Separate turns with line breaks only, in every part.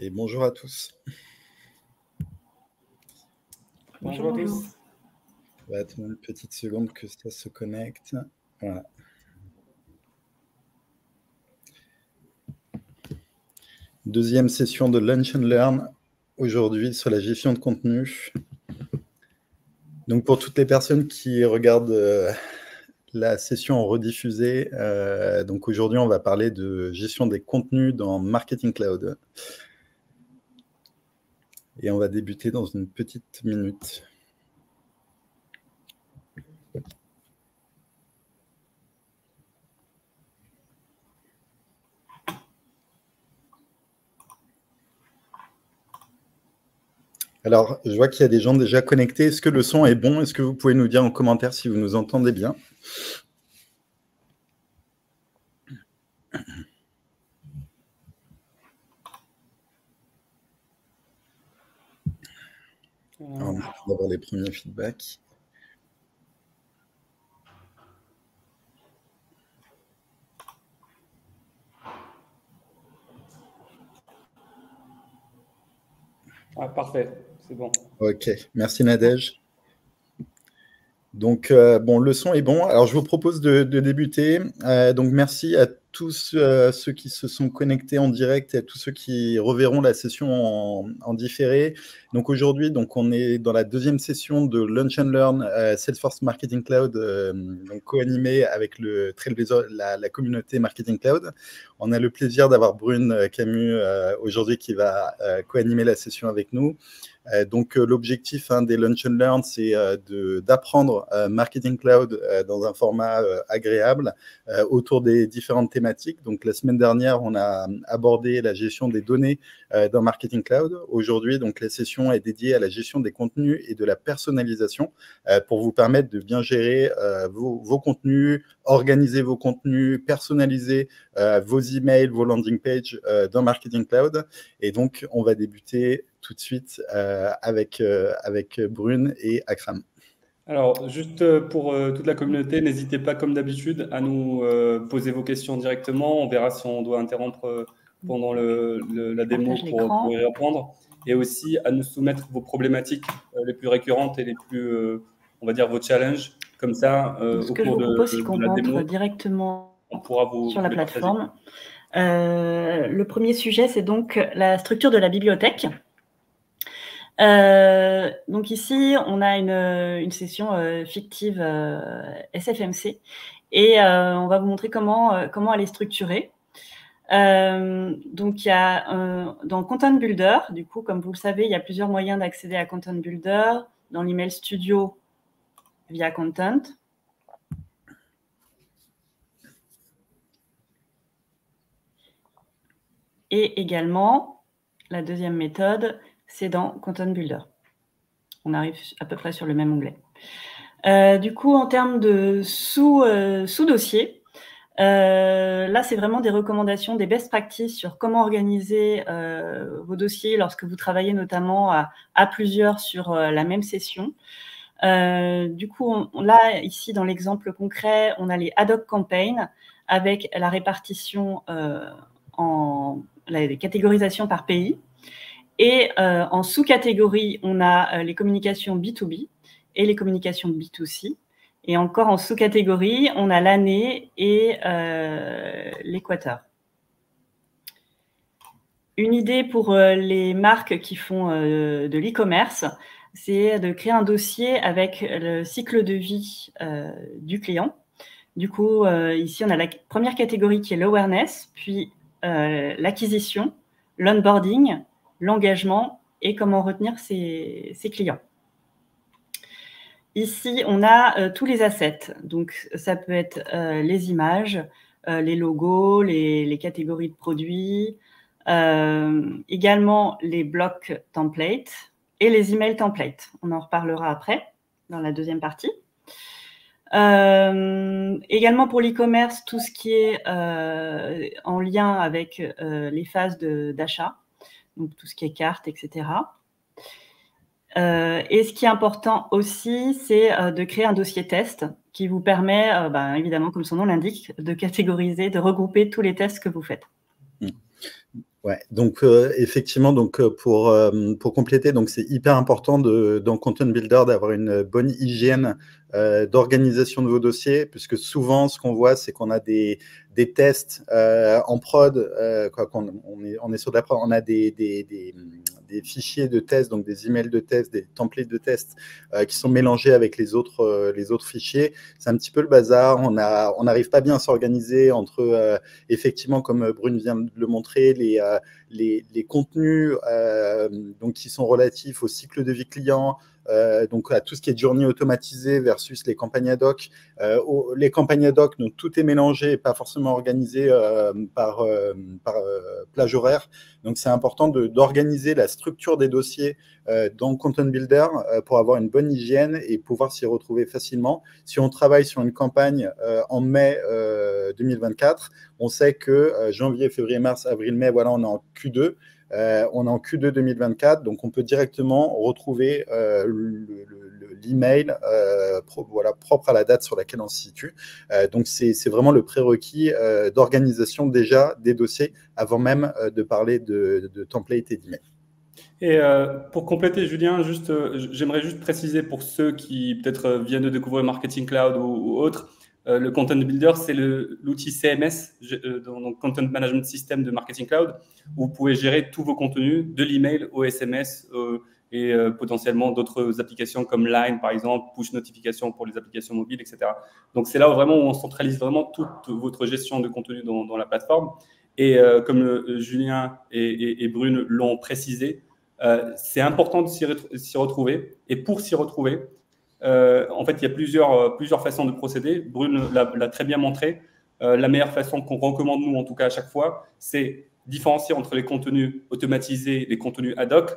Et bonjour à tous.
Bonjour à tous.
On va attendre une petite seconde que ça se connecte. Voilà. Deuxième session de Lunch and Learn aujourd'hui sur la gestion de contenu. Donc pour toutes les personnes qui regardent la session en rediffusée, donc aujourd'hui on va parler de gestion des contenus dans Marketing Cloud. Et on va débuter dans une petite minute. Alors, je vois qu'il y a des gens déjà connectés. Est-ce que le son est bon? Est-ce que vous pouvez nous dire en commentaire si vous nous entendez bien? On va avoir les premiers feedbacks.
Ah, parfait, c'est bon.
Ok, merci Nadège. Donc, bon, le son est bon. Alors, je vous propose de débuter. Donc, merci à tous ceux qui se sont connectés en direct et à tous ceux qui reverront la session en différé. Donc, aujourd'hui, on est dans la deuxième session de Lunch and Learn Salesforce Marketing Cloud, donc co-animée avec la communauté Marketing Cloud. On a le plaisir d'avoir Brune Camus aujourd'hui qui va co-animer la session avec nous. Donc, l'objectif des Lunch and Learn, c'est d'apprendre Marketing Cloud dans un format agréable autour des différentes thématiques. Donc, la semaine dernière, on a abordé la gestion des données dans Marketing Cloud. Aujourd'hui, donc, la session est dédiée à la gestion des contenus et de la personnalisation pour vous permettre de bien gérer vos contenus, organiser vos contenus, personnaliser vos emails, vos landing pages dans Marketing Cloud. Et donc, on va débuter tout de suite avec Brune et Akram.
Alors, juste pour toute la communauté, n'hésitez pas, comme d'habitude, à nous poser vos questions directement. On verra si on doit interrompre pendant la démo pour y répondre. Et aussi à nous soumettre vos problématiques les plus récurrentes et les plus, on va dire, vos challenges. Comme ça,
ce que je vous propose, c'est qu'on rentre directement sur la plateforme. Le premier sujet, c'est donc la structure de la bibliothèque. Donc ici, on a une session fictive SFMC et on va vous montrer comment elle est structurée. Donc il y a dans Content Builder, du coup, comme vous le savez, il y a plusieurs moyens d'accéder à Content Builder, dans l'email studio via Content. Et également, la deuxième méthode, c'est dans Content Builder. On arrive à peu près sur le même onglet. Du coup, en termes de sous-dossiers, là, c'est vraiment des recommandations, des best practices sur comment organiser vos dossiers lorsque vous travaillez notamment à plusieurs sur la même session. Du coup, là, ici, dans l'exemple concret, on a les ad hoc campaigns avec la répartition les catégorisations par pays. Et en sous-catégorie, on a les communications B2B et les communications B2C. Et encore en sous-catégorie, on a l'année et l'équateur. Une idée pour les marques qui font de l'e-commerce, c'est de créer un dossier avec le cycle de vie du client. Du coup, ici, on a la première catégorie qui est l'awareness, puis l'acquisition, l'onboarding, l'engagement et comment retenir ses clients. Ici, on a tous les assets. Donc, ça peut être les images, les logos, les catégories de produits, également les blocs templates et les emails templates. On en reparlera après, dans la deuxième partie. Également pour l'e-commerce, tout ce qui est en lien avec les phases d'achat, donc tout ce qui est cartes, etc. Et ce qui est important aussi, c'est de créer un dossier test qui vous permet, évidemment, comme son nom l'indique, de catégoriser, de regrouper tous les tests que vous faites.
Ouais, donc effectivement, donc pour compléter, donc c'est hyper important dans Content Builder d'avoir une bonne hygiène d'organisation de vos dossiers, puisque souvent ce qu'on voit, c'est qu'on a des tests en prod, on est sur de la prod, on a des fichiers de tests, donc des emails de tests, des templates de tests qui sont mélangés avec les autres fichiers. C'est un petit peu le bazar. On n'arrive pas bien à s'organiser entre effectivement, comme Brune vient de le montrer, les contenus donc qui sont relatifs au cycle de vie client, donc à tout ce qui est journée automatisée versus les campagnes ad hoc. Les campagnes ad hoc, donc tout est mélangé et pas forcément organisé par plage horaire. Donc c'est important d'organiser la structure des dossiers dans Content Builder pour avoir une bonne hygiène et pouvoir s'y retrouver facilement. Si on travaille sur une campagne en mai 2024, on sait que janvier, février, mars, avril, mai, voilà, on est en Q2. On est en Q2 2024, donc on peut directement retrouver l'email propre à la date sur laquelle on se situe. Donc c'est vraiment le prérequis d'organisation déjà des dossiers avant même de parler de template et d'email.
Et pour compléter, Julien, j'aimerais juste préciser pour ceux qui peut-être viennent de découvrir Marketing Cloud ou autre, le Content Builder, c'est l'outil CMS, donc Content Management System de Marketing Cloud, où vous pouvez gérer tous vos contenus, de l'email au SMS et potentiellement d'autres applications comme Line, par exemple, push notification pour les applications mobiles, etc. Donc, c'est là où vraiment on centralise vraiment toute votre gestion de contenu dans la plateforme. Et comme Julien et Brune l'ont précisé, c'est important de s'y retrouver. Et pour s'y retrouver, en fait, il y a plusieurs façons de procéder. Brune l'a très bien montré. La meilleure façon qu'on recommande, nous, en tout cas, à chaque fois, c'est différencier entre les contenus automatisés et les contenus ad hoc,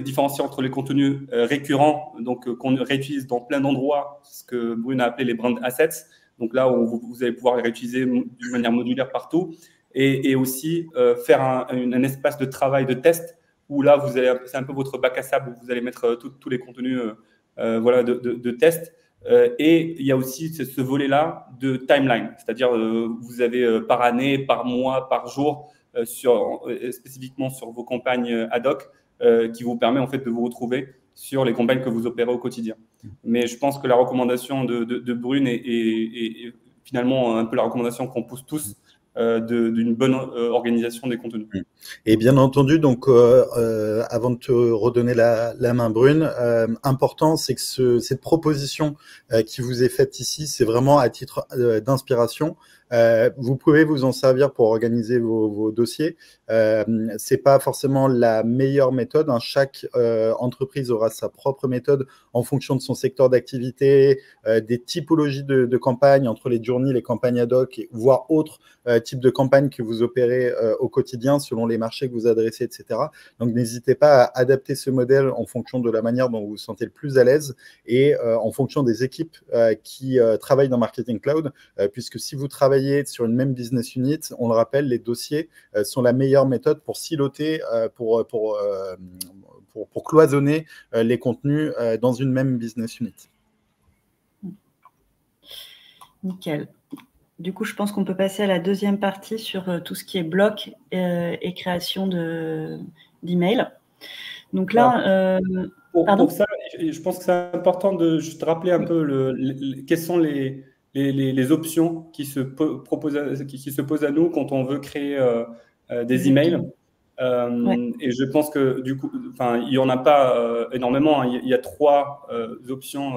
différencier entre les contenus récurrents, donc qu'on réutilise dans plein d'endroits, ce que Brune a appelé les brand assets. Donc là, vous allez pouvoir les réutiliser d'une manière modulaire partout. Et aussi faire un espace de travail, de test, où là, c'est un peu votre bac à sable, où vous allez mettre tous les contenus voilà, de test. Et il y a aussi ce volet-là de timeline, c'est-à-dire vous avez par année, par mois, par jour, spécifiquement sur vos campagnes ad hoc, qui vous permet en fait de vous retrouver sur les campagnes que vous opérez au quotidien. Mais je pense que la recommandation de Brune est finalement un peu la recommandation qu'on pousse tous, d'une bonne organisation des contenus.
Et bien entendu, donc avant de te redonner la main, Brune, important, c'est que cette proposition qui vous est faite ici, c'est vraiment à titre d'inspiration. Vous pouvez vous en servir pour organiser vos dossiers. C'est pas forcément la meilleure méthode, hein. Chaque entreprise aura sa propre méthode en fonction de son secteur d'activité, des typologies de campagnes entre les journées, les campagnes ad hoc, voire autres types de campagnes que vous opérez au quotidien selon les marchés que vous adressez, etc. Donc, n'hésitez pas à adapter ce modèle en fonction de la manière dont vous vous sentez le plus à l'aise et en fonction des équipes qui travaillent dans Marketing Cloud, puisque si vous travaillez sur une même business unit, on le rappelle, les dossiers sont la meilleure méthode pour siloter, pour cloisonner les contenus dans une même business unit.
Nickel. Du coup, je pense qu'on peut passer à la deuxième partie sur tout ce qui est bloc et création d'emails. Donc là,
pour ça, je pense que c'est important de juste rappeler un peu quelles sont les options qui se posent à nous quand on veut créer des emails. Ouais. Et je pense que du coup, il n'y en a pas énormément. Il y a 3 options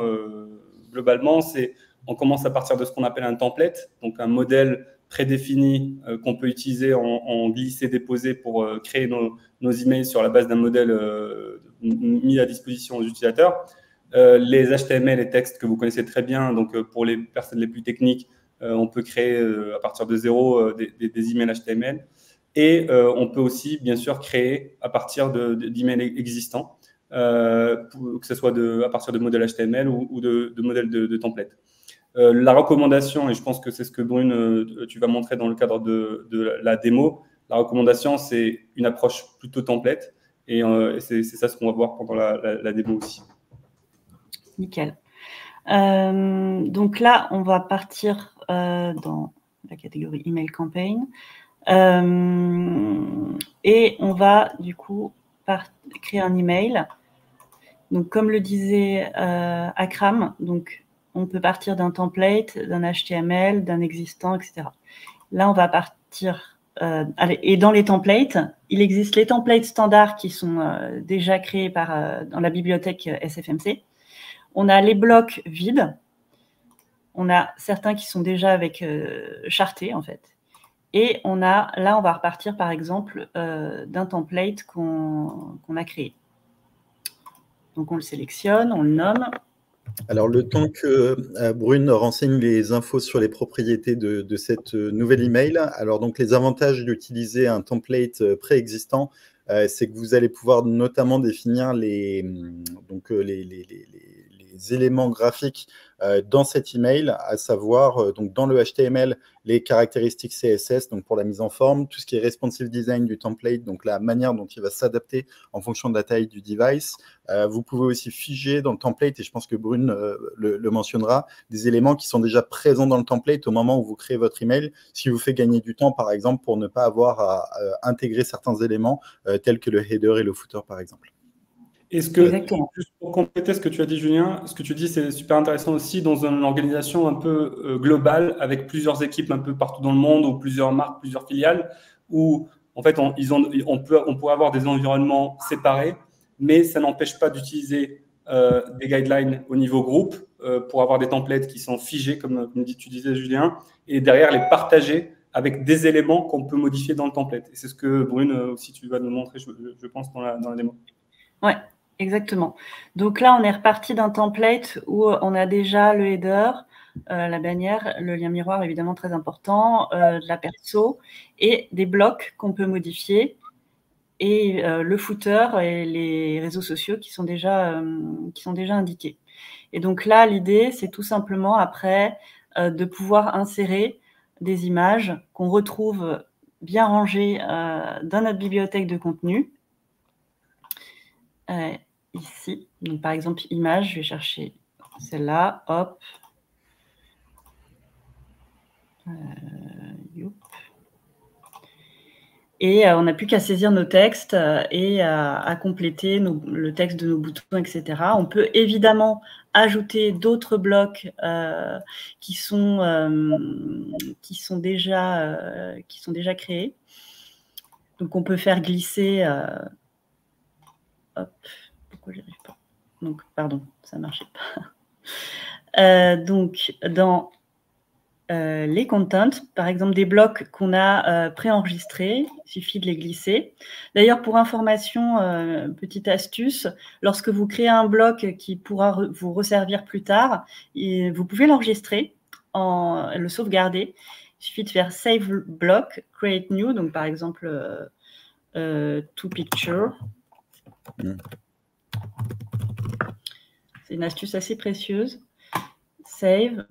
globalement. On commence à partir de ce qu'on appelle un template, donc un modèle prédéfini qu'on peut utiliser en glisser-déposer pour créer nos emails sur la base d'un modèle mis à disposition aux utilisateurs. Les HTML et textes que vous connaissez très bien, donc pour les personnes les plus techniques, on peut créer à partir de zéro des emails HTML. Et on peut aussi, bien sûr, créer à partir d'emails existants, que ce soit à partir de modèles HTML ou de modèles de templates. La recommandation, et je pense que c'est ce que Brune, tu vas montrer dans le cadre de la démo, la recommandation, c'est une approche plutôt template. Et c'est ça ce qu'on va voir pendant la démo aussi.
Nickel. Donc là, on va partir dans la catégorie Email Campaign. Et on va du coup créer un email. Donc, comme le disait Akram, donc, on peut partir d'un template, d'un HTML, d'un existant, etc. Là, on va partir... et dans les templates, il existe les templates standards qui sont déjà créés dans la bibliothèque SFMC. On a les blocs vides. On a certains qui sont déjà avec chartés, en fait. Et là, on va repartir, par exemple, d'un template qu'on a créé. Donc, on le sélectionne, on le nomme.
Alors, le temps que Brune renseigne les infos sur les propriétés de cette nouvelle email, alors donc les avantages d'utiliser un template préexistant, c'est que vous allez pouvoir notamment définir les éléments graphiques dans cet email, à savoir donc dans le HTML, les caractéristiques CSS, donc pour la mise en forme, tout ce qui est responsive design du template, donc la manière dont il va s'adapter en fonction de la taille du device. Vous pouvez aussi figer dans le template, et je pense que Brune le mentionnera, des éléments qui sont déjà présents dans le template au moment où vous créez votre email, ce qui vous fait gagner du temps, par exemple, pour ne pas avoir à intégrer certains éléments tels que le header et le footer, par exemple.
Est-ce que, juste pour compléter ce que tu as dit, Julien, ce que tu dis, c'est super intéressant aussi dans une organisation un peu globale, avec plusieurs équipes un peu partout dans le monde, ou plusieurs marques, plusieurs filiales, où en fait, on pourrait avoir des environnements séparés, mais ça n'empêche pas d'utiliser des guidelines au niveau groupe pour avoir des templates qui sont figés, comme tu disais, Julien, et derrière les partager avec des éléments qu'on peut modifier dans le template. Et c'est ce que Brune aussi, tu vas nous montrer, je pense, dans la démo.
Ouais. Exactement. Donc là, on est reparti d'un template où on a déjà le header, la bannière, le lien miroir, évidemment très important, la perso, et des blocs qu'on peut modifier, et le footer et les réseaux sociaux qui sont déjà indiqués. Et donc là, l'idée, c'est tout simplement après de pouvoir insérer des images qu'on retrouve bien rangées dans notre bibliothèque de contenu. Ici, donc par exemple, image, je vais chercher celle-là, hop. Et on n'a plus qu'à saisir nos textes et à compléter le texte de nos boutons, etc. On peut évidemment ajouter d'autres blocs qui sont déjà créés. Donc, on peut faire glisser... hop, pourquoi je n'y arrive pas? Donc, pardon, ça ne marchait pas. Donc, dans les contents, par exemple des blocs qu'on a préenregistrés, il suffit de les glisser. D'ailleurs, pour information, petite astuce, lorsque vous créez un bloc qui pourra vous resservir plus tard, vous pouvez l'enregistrer, le sauvegarder. Il suffit de faire Save Block, Create New, donc par exemple To Picture. C'est une astuce assez précieuse. Save.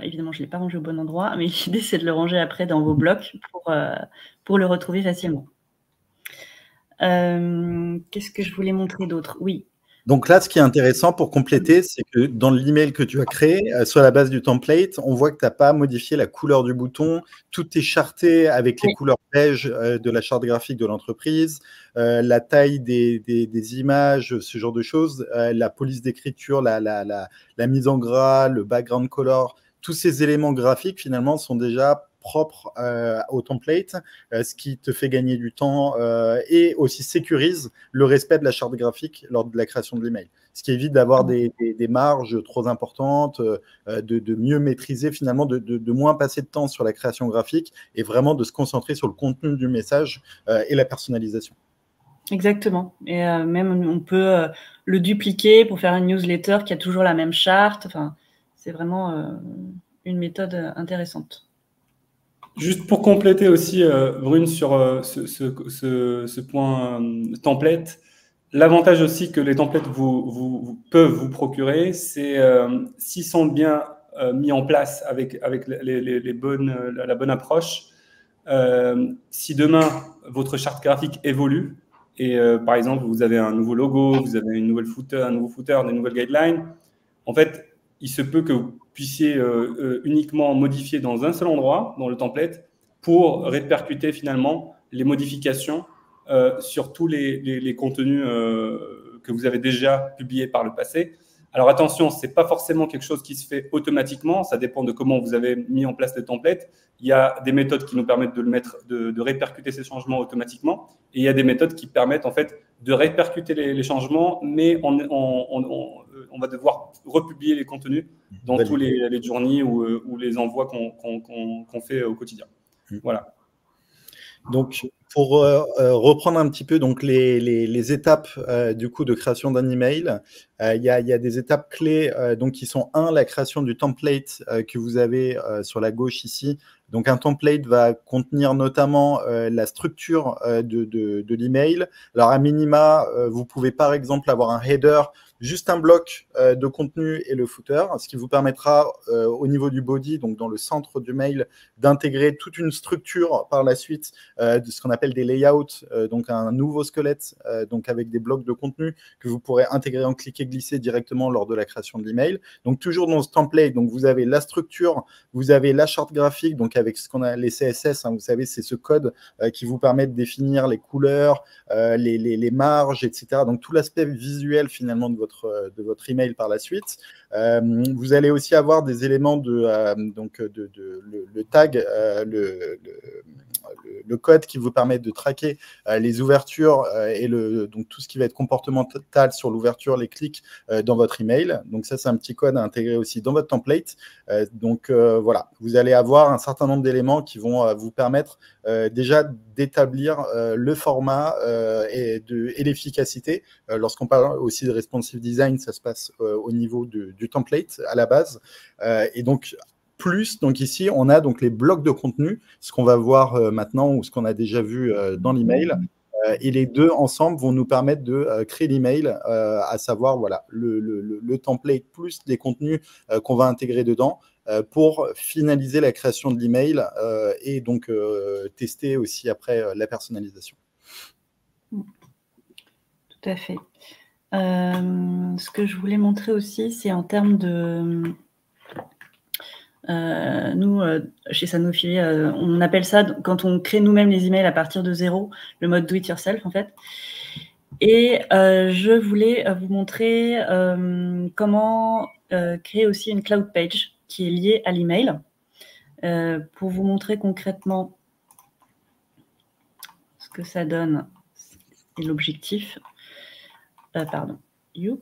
Évidemment, je ne l'ai pas rangé au bon endroit, mais l'idée, c'est de le ranger après dans vos blocs pour le retrouver facilement. Qu'est-ce que je voulais montrer d'autre? Oui.
Donc là, ce qui est intéressant pour compléter, c'est que dans l'email que tu as créé, sur la base du template, on voit que tu n'as pas modifié la couleur du bouton. Tout est charté avec les couleurs beige de la charte graphique de l'entreprise, la taille des images, ce genre de choses, la police d'écriture, la mise en gras, le background color. Tous ces éléments graphiques, finalement, sont déjà propre au template, ce qui te fait gagner du temps et aussi sécurise le respect de la charte graphique lors de la création de l'email. Ce qui évite d'avoir des marges trop importantes, de mieux maîtriser finalement, de moins passer de temps sur la création graphique et vraiment de se concentrer sur le contenu du message et la personnalisation.
Exactement. Et même on peut le dupliquer pour faire une newsletter qui a toujours la même charte. Enfin, c'est vraiment une méthode intéressante.
Juste pour compléter aussi, Brune, sur ce point template, l'avantage aussi que les templates peuvent vous procurer, c'est s'ils sont bien mis en place avec la bonne approche, si demain votre charte graphique évolue, et par exemple vous avez un nouveau logo, vous avez un nouveau footer, des nouvelles guidelines, en fait, il se peut que vous puissiez uniquement modifier dans un seul endroit, dans le template, pour répercuter finalement les modifications sur tous les contenus que vous avez déjà publiés par le passé. Alors attention, ce n'est pas forcément quelque chose qui se fait automatiquement, ça dépend de comment vous avez mis en place le template. Il y a des méthodes qui nous permettent de répercuter ces changements automatiquement, et il y a des méthodes qui permettent en fait de répercuter les changements, mais on va devoir republier les contenus dans tous les journées ou les envois qu'on fait au quotidien. Voilà.
Donc, pour reprendre un petit peu donc les étapes du coup de création d'un email, il y a des étapes clés donc qui sont la création du template que vous avez sur la gauche ici. Donc un template va contenir notamment la structure de l'email. Alors à minima, vous pouvez par exemple avoir un header, juste un bloc de contenu et le footer, ce qui vous permettra au niveau du body, donc dans le centre du mail, d'intégrer toute une structure par la suite de ce qu'on appelle des layouts, donc un nouveau squelette, donc avec des blocs de contenu que vous pourrez intégrer en cliquer-glisser directement lors de la création de l'email. Donc toujours dans ce template, donc vous avez la structure, vous avez la charte graphique, donc avec ce qu'on a les CSS, hein, vous savez, c'est ce code qui vous permet de définir les couleurs, les marges, etc. Donc tout l'aspect visuel finalement de votre email par la suite. Vous allez aussi avoir des éléments le tag, le code qui vous permet de traquer les ouvertures et donc tout ce qui va être comportemental sur l'ouverture, les clics dans votre email. Donc ça, c'est un petit code à intégrer aussi dans votre template. Voilà, vous allez avoir un certain nombre d'éléments qui vont vous permettre déjà d'établir le format et l'efficacité. Lorsqu'on parle aussi de responsive design, ça se passe au niveau du template à la base. Et donc ici, on a donc les blocs de contenu, ce qu'on va voir maintenant ou ce qu'on a déjà vu dans l'email. Et les deux ensemble vont nous permettre de créer l'email, à savoir voilà, le template plus les contenus qu'on va intégrer dedans pour finaliser la création de l'email et donc tester aussi après la personnalisation.
Tout à fait. Ce que je voulais montrer aussi, c'est en termes de... nous, chez Sanofi, on appelle ça, quand on crée nous-mêmes les emails à partir de zéro, le mode do it yourself en fait. Et je voulais vous montrer comment créer aussi une cloud page qui est liée à l'email, pour vous montrer concrètement ce que ça donne et l'objectif. Pardon. Youp.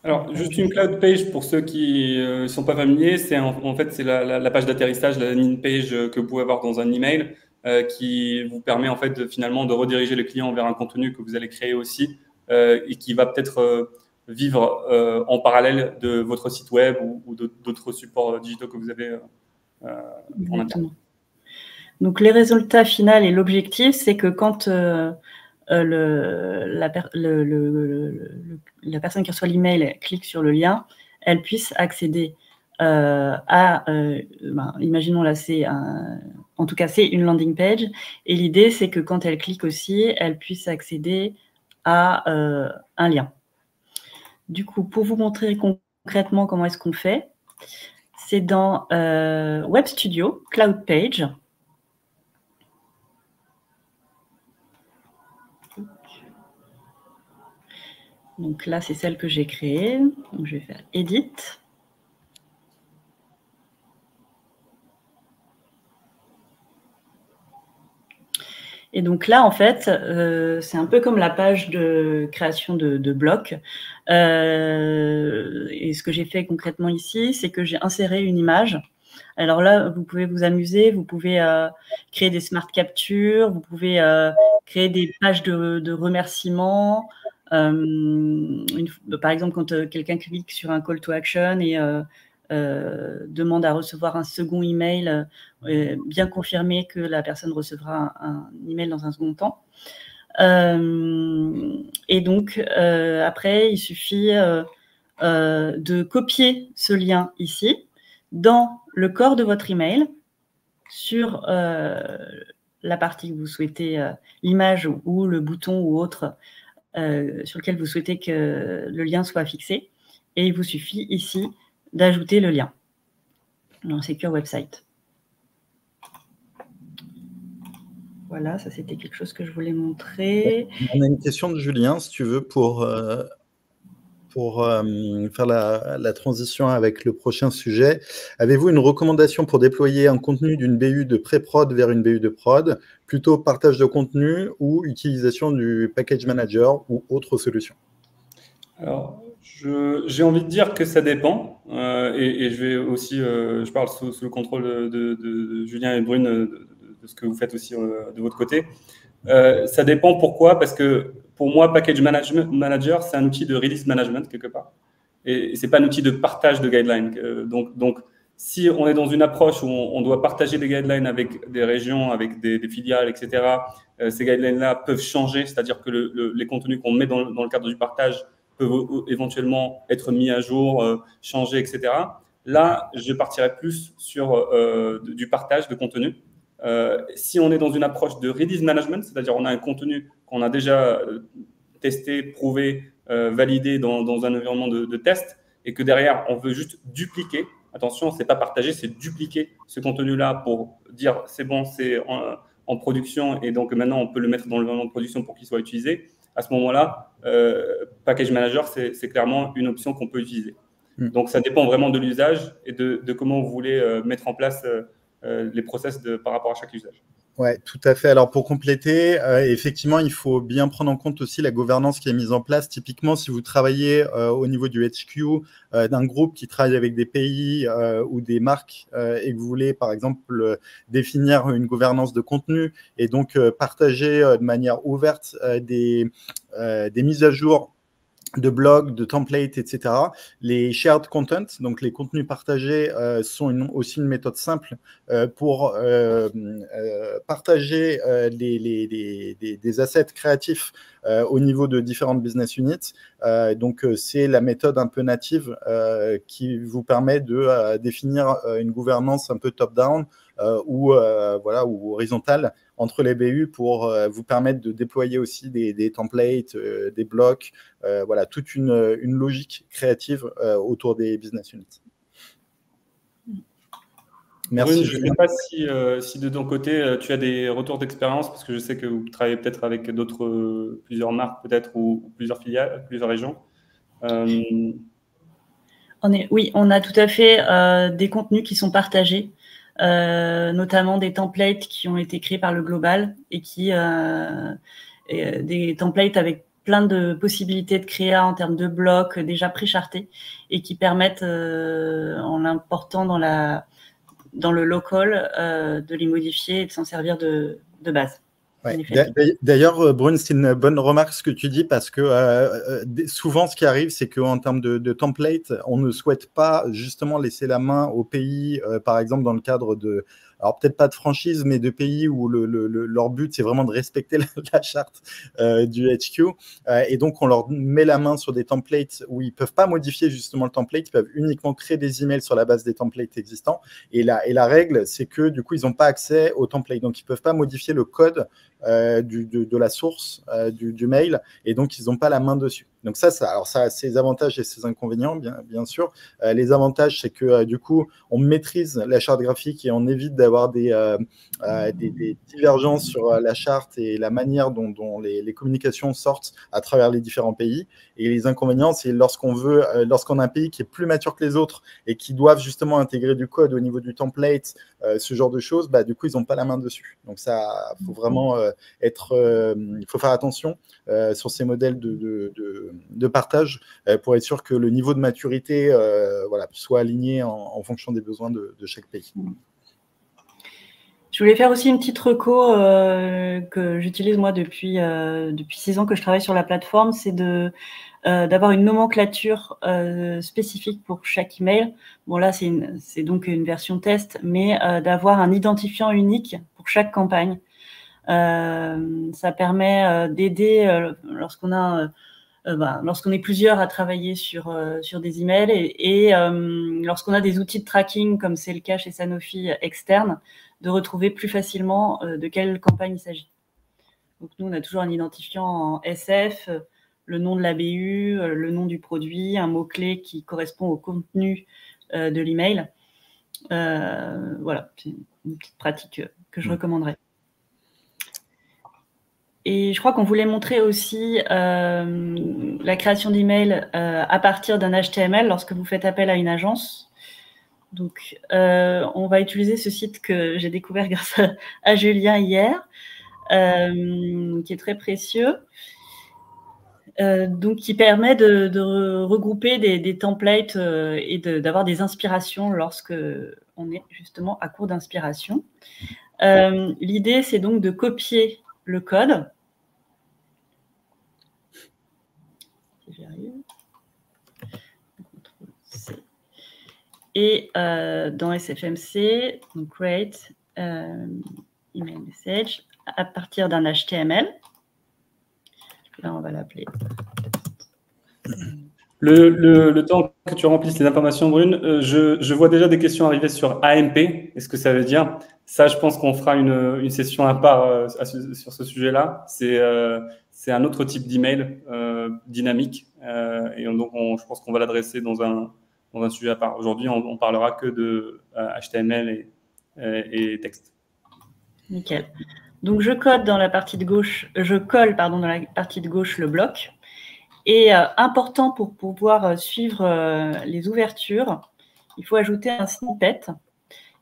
Alors, juste une cloud page pour ceux qui ne sont pas familiers, c'est en fait c'est la page d'atterrissage, la landing page que vous pouvez avoir dans un email qui vous permet en fait finalement de rediriger le client vers un contenu que vous allez créer aussi et qui va peut-être vivre en parallèle de votre site web ou d'autres supports digitaux que vous avez en interne.
Donc, les résultats finaux et l'objectif, c'est que quand la personne qui reçoit l'email clique sur le lien, elle puisse accéder imaginons là, en tout cas, c'est une landing page. Et l'idée, c'est que quand elle clique aussi, elle puisse accéder à un lien. Du coup, pour vous montrer concrètement comment est-ce qu'on fait, c'est dans Web Studio, Cloud Page. Donc là, c'est celle que j'ai créée. Donc, je vais faire Edit. Et donc là, en fait, c'est un peu comme la page de création de blocs. Et ce que j'ai fait concrètement ici, c'est que j'ai inséré une image. Alors là, vous pouvez vous amuser, vous pouvez créer des smart captures, vous pouvez créer des pages de remerciements. Par exemple, quand quelqu'un clique sur un call to action et demande à recevoir un second email, bien confirmer que la personne recevra un email dans un second temps. Et donc, après, il suffit de copier ce lien ici dans le corps de votre email sur la partie que vous souhaitez, l'image ou le bouton ou autre sur lequel vous souhaitez que le lien soit fixé. Et il vous suffit ici d'ajouter le lien dans Secure Website. Voilà, ça c'était quelque chose que je voulais montrer.
On a une question de Julien, si tu veux, pour faire la transition avec le prochain sujet. Avez-vous une recommandation pour déployer un contenu d'une BU de pré-prod vers une BU de prod, plutôt partage de contenu ou utilisation du package manager ou autre solution?
Alors, j'ai envie de dire que ça dépend, et je vais aussi, je parle sous le contrôle de Julien et Brune, de ce que vous faites aussi de votre côté. Ça dépend, pourquoi? Parce que pour moi, Package Manager, c'est un outil de release management quelque part. Et c'est pas un outil de partage de guidelines. Donc, si on est dans une approche où on doit partager des guidelines avec des régions, avec des filiales, etc., ces guidelines-là peuvent changer, c'est-à-dire que les contenus qu'on met dans le cadre du partage peuvent éventuellement être mis à jour, changer, etc. Là, je partirais plus sur du partage de contenu. Si on est dans une approche de release management, c'est-à-dire on a un contenu qu'on a déjà testé, prouvé, validé dans un environnement de test, et que derrière, on veut juste dupliquer. Attention, c'est pas partager, c'est dupliquer ce contenu-là pour dire c'est bon, c'est en production, et donc maintenant on peut le mettre dans l'environnement de production pour qu'il soit utilisé. À ce moment-là, Package Manager, c'est clairement une option qu'on peut utiliser. Donc ça dépend vraiment de l'usage et de comment vous voulez mettre en place les process par rapport à chaque usage.
Oui, tout à fait. Alors, pour compléter, effectivement, il faut bien prendre en compte aussi la gouvernance qui est mise en place. Typiquement, si vous travaillez au niveau du HQ d'un groupe qui travaille avec des pays ou des marques et que vous voulez, par exemple, définir une gouvernance de contenu et donc partager de manière ouverte des mises à jour de blogs, de templates, etc. Les shared content, donc les contenus partagés, sont aussi une méthode simple pour partager des assets créatifs au niveau de différentes business units. Donc, c'est la méthode un peu native qui vous permet de définir une gouvernance un peu top-down ou horizontale entre les BU pour vous permettre de déployer aussi des templates, des blocs, voilà, toute une logique créative autour des business units.
Merci. Brune, je ne sais pas si de ton côté, tu as des retours d'expérience, parce que je sais que vous travaillez peut-être avec plusieurs marques peut-être ou plusieurs filiales, plusieurs régions.
Oui, on a tout à fait des contenus qui sont partagés. Notamment des templates qui ont été créés par le Global et des templates avec plein de possibilités de créa en termes de blocs déjà pré-chartés et qui permettent, en l'important dans le local, de les modifier et de s'en servir de base.
Ouais. D'ailleurs, Brune, c'est une bonne remarque ce que tu dis, parce que souvent ce qui arrive, c'est qu'en termes de template, on ne souhaite pas justement laisser la main aux pays, par exemple dans le cadre de, alors peut-être pas de franchise, mais de pays où leur but c'est vraiment de respecter la charte du HQ, et donc on leur met la main sur des templates où ils peuvent pas modifier justement le template, ils peuvent uniquement créer des emails sur la base des templates existants, et la règle c'est que du coup ils n'ont pas accès au template, donc ils peuvent pas modifier le code de la source du mail, et donc ils n'ont pas la main dessus. Donc ça a ses avantages et ses inconvénients, bien sûr. Les avantages, c'est que du coup, on maîtrise la charte graphique et on évite d'avoir des divergences sur la charte et la manière dont les communications sortent à travers les différents pays. Et les inconvénients, c'est lorsqu'on a un pays qui est plus mature que les autres et qui doivent justement intégrer du code au niveau du template, ce genre de choses, du coup, ils n'ont pas la main dessus. Donc ça, faut vraiment il faut faire attention sur ces modèles de partage pour être sûr que le niveau de maturité soit aligné en fonction des besoins de chaque pays.
Je voulais faire aussi une petite reco que j'utilise moi depuis 6 ans que je travaille sur la plateforme, c'est d'avoir une nomenclature spécifique pour chaque email. Bon, là, c'est donc une version test, mais d'avoir un identifiant unique pour chaque campagne. Ça permet d'aider lorsqu'on est plusieurs à travailler sur des emails et lorsqu'on a des outils de tracking, comme c'est le cas chez Sanofi externe, de retrouver plus facilement de quelle campagne il s'agit. Donc nous, on a toujours un identifiant en SF, le nom de la BU, le nom du produit, un mot-clé qui correspond au contenu de l'email. Voilà, c'est une petite pratique que je recommanderais. Et je crois qu'on voulait montrer aussi la création d'email à partir d'un HTML lorsque vous faites appel à une agence. Donc, on va utiliser ce site que j'ai découvert grâce à Julien hier, qui est très précieux. Donc, qui permet de regrouper des templates et d'avoir des inspirations lorsque on est justement à court d'inspiration. L'idée, c'est donc de copier le code. Si j'y arrive. Et dans SFMC, donc create email message à partir d'un HTML. Là, on va l'appeler.
Le temps que tu remplisses les informations, Brune, je vois déjà des questions arriver sur AMP. Est-ce que ça veut dire? Ça, je pense qu'on fera une session à part sur ce sujet-là. C'est un autre type d'email dynamique. Et donc, je pense qu'on va l'adresser dans un sujet à part. Aujourd'hui, on parlera que de HTML et texte.
Nickel. Donc, je code dans la partie de gauche, je colle, pardon, dans la partie de gauche le bloc. Et important pour pouvoir suivre les ouvertures, il faut ajouter un snippet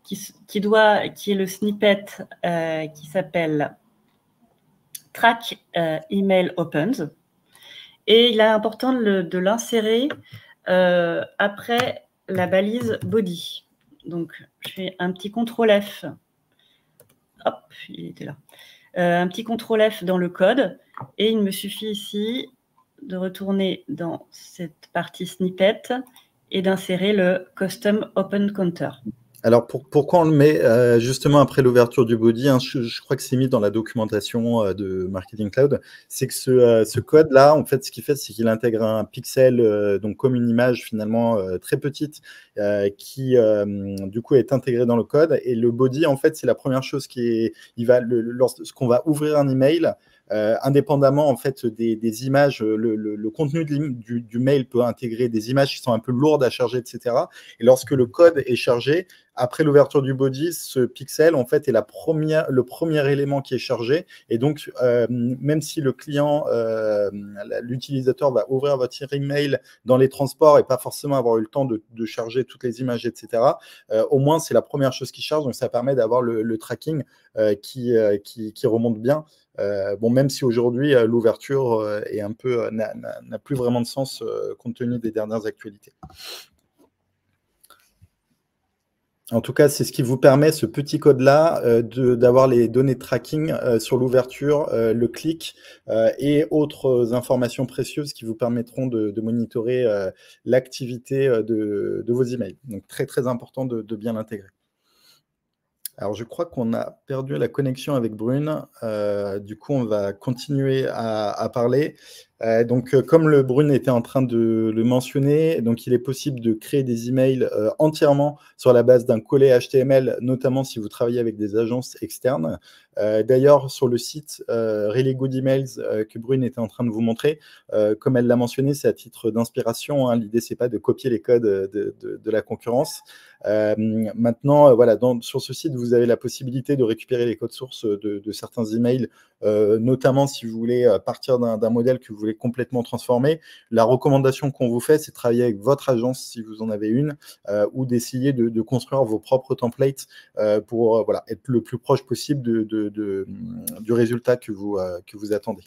qui est le snippet qui s'appelle track email opens. Et il est important de l'insérer après la balise body. Donc, je fais un petit CTRL F. Hop, il était là. Un petit CTRL F dans le code. Et il me suffit ici de retourner dans cette partie snippet et d'insérer le custom open counter.
Alors, pourquoi on le met justement après l'ouverture du body, hein, je crois que c'est mis dans la documentation de Marketing Cloud, c'est que ce code-là, en fait, ce qu'il fait, c'est qu'il intègre un pixel, donc comme une image finalement très petite, qui du coup est intégrée dans le code. Et le body, en fait, c'est la première chose lorsqu'on va ouvrir un email, indépendamment en fait des images, le contenu du mail peut intégrer des images qui sont un peu lourdes à charger, etc. Et lorsque le code est chargé, après l'ouverture du body, ce pixel en fait est le premier élément qui est chargé. Et donc, même si le client, l'utilisateur va ouvrir votre email dans les transports et pas forcément avoir eu le temps de charger toutes les images, etc., au moins c'est la première chose qui charge. Donc, ça permet d'avoir le tracking qui remonte bien. Bon, même si aujourd'hui l'ouverture est un peu n'a plus vraiment de sens compte tenu des dernières actualités. En tout cas, c'est ce qui vous permet, ce petit code-là, d'avoir les données de tracking sur l'ouverture, le clic et autres informations précieuses qui vous permettront de monitorer l'activité de vos emails. Donc, très, très important de bien l'intégrer. Alors, je crois qu'on a perdu la connexion avec Brune. Du coup, on va continuer à parler. Donc, comme Brune était en train de le mentionner, donc il est possible de créer des emails entièrement sur la base d'un collet HTML, notamment si vous travaillez avec des agences externes. D'ailleurs, sur le site Really Good Emails que Brune était en train de vous montrer, comme elle l'a mentionné, c'est à titre d'inspiration. Hein. L'idée, c'est pas de copier les codes de la concurrence. Maintenant, voilà, sur ce site, vous avez la possibilité de récupérer les codes sources de certains emails, notamment si vous voulez partir d'un modèle que vous voulez complètement transformer. La recommandation qu'on vous fait, c'est de travailler avec votre agence si vous en avez une, ou d'essayer de construire vos propres templates pour voilà, être le plus proche possible du résultat que vous attendez.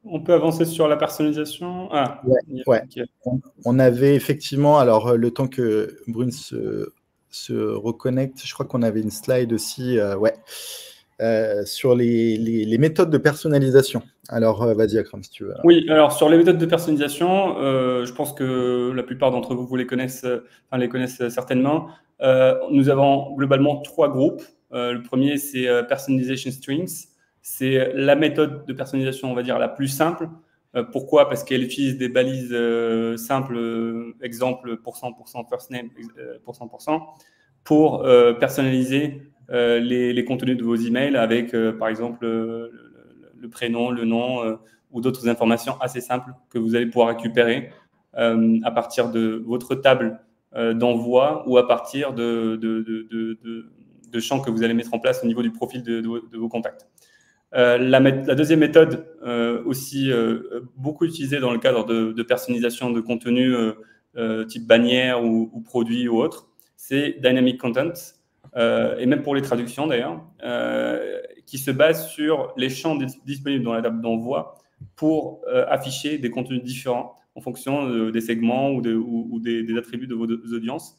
On peut avancer sur la personnalisation. Ah,
ouais. On avait effectivement, alors le temps que Brune se reconnecte, je crois qu'on avait une slide aussi, sur les méthodes de personnalisation. Alors, vas-y, Akram, si tu veux.
Oui, alors sur les méthodes de personnalisation, je pense que la plupart d'entre vous les connaissent certainement. Nous avons globalement 3 groupes. Le premier, c'est Personalization Strings. C'est la méthode de personnalisation, on va dire, la plus simple. Pourquoi? Parce qu'elle utilise des balises simples, exemple %, first name, %, pour personnaliser les contenus de vos emails avec, par exemple, le prénom, le nom ou d'autres informations assez simples que vous allez pouvoir récupérer à partir de votre table d'envoi ou à partir de champs que vous allez mettre en place au niveau du profil de vos contacts. La deuxième méthode, aussi beaucoup utilisée dans le cadre de personnalisation de contenu type bannière ou produit ou autre, c'est Dynamic Content, et même pour les traductions d'ailleurs, qui se base sur les champs disponibles dans la table d'envoi pour afficher des contenus différents en fonction des segments ou des attributs de vos audiences.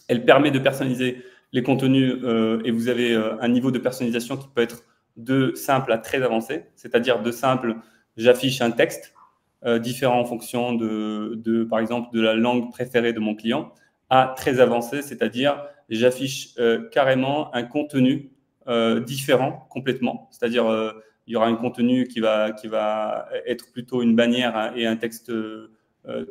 Elle permet de personnaliser les contenus et vous avez un niveau de personnalisation qui peut être de simple à très avancé, c'est-à-dire de simple, j'affiche un texte différent en fonction par exemple, de la langue préférée de mon client, à très avancé, c'est-à-dire j'affiche carrément un contenu différent complètement, c'est-à-dire il y aura un contenu qui va être plutôt une bannière et un texte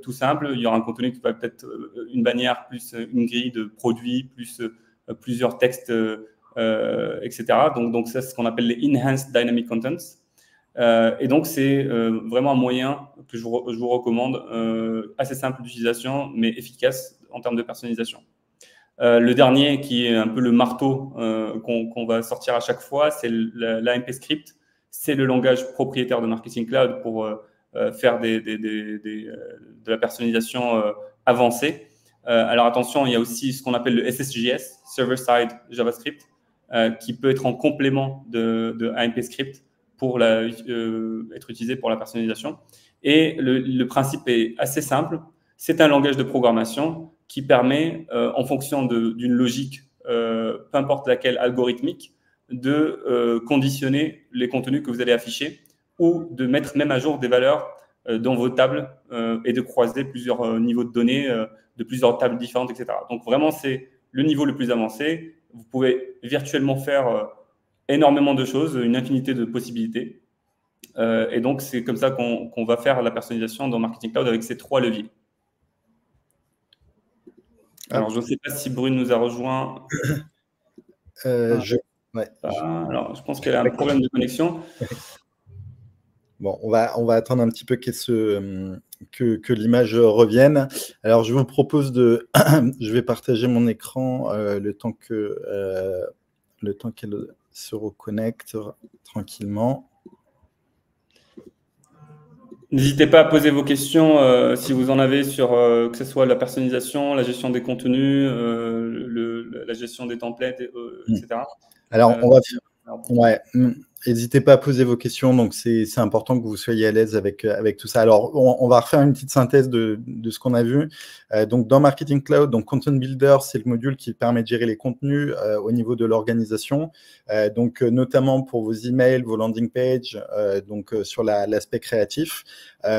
tout simple. Il y aura un contenu qui va peut-être une bannière plus une grille de produits, plus plusieurs textes, etc. Donc ça, c'est ce qu'on appelle les Enhanced Dynamic Contents. Et donc, c'est vraiment un moyen que je vous recommande, assez simple d'utilisation, mais efficace en termes de personnalisation. Le dernier, qui est un peu le marteau qu'on va sortir à chaque fois, c'est l'AMP Script. C'est le langage propriétaire de Marketing Cloud pour faire de la personnalisation avancée. Alors attention, il y a aussi ce qu'on appelle le SSJS, Server-Side JavaScript, qui peut être en complément de AMP Script pour être utilisé pour la personnalisation. Et le principe est assez simple. C'est un langage de programmation qui permet, en fonction d'une logique, peu importe laquelle, algorithmique, de conditionner les contenus que vous allez afficher ou de mettre même à jour des valeurs dans vos tables et de croiser plusieurs niveaux de données de plusieurs tables différentes, etc. Donc vraiment, c'est le niveau le plus avancé. Vous pouvez virtuellement faire énormément de choses, une infinité de possibilités. Et donc, c'est comme ça qu'on va faire la personnalisation dans Marketing Cloud avec ces 3 leviers. Alors, je ne sais pas si Brune nous a rejoint.
Ouais.
Alors, je pense qu'elle a un problème de connexion.
Bon, on va attendre un petit peu que l'image revienne. Alors, je vous propose je vais partager mon écran le temps qu'elle se reconnecte tranquillement.
N'hésitez pas à poser vos questions si vous en avez sur que ce soit la personnalisation, la gestion des contenus, la gestion des templates, etc.
Alors, on va faire... Ouais, n'hésitez pas à poser vos questions, donc c'est important que vous soyez à l'aise avec tout ça. Alors, on va refaire une petite synthèse de ce qu'on a vu. Donc, dans Marketing Cloud, donc Content Builder, c'est le module qui permet de gérer les contenus au niveau de l'organisation, donc notamment pour vos emails, vos landing pages, donc sur l'aspect créatif.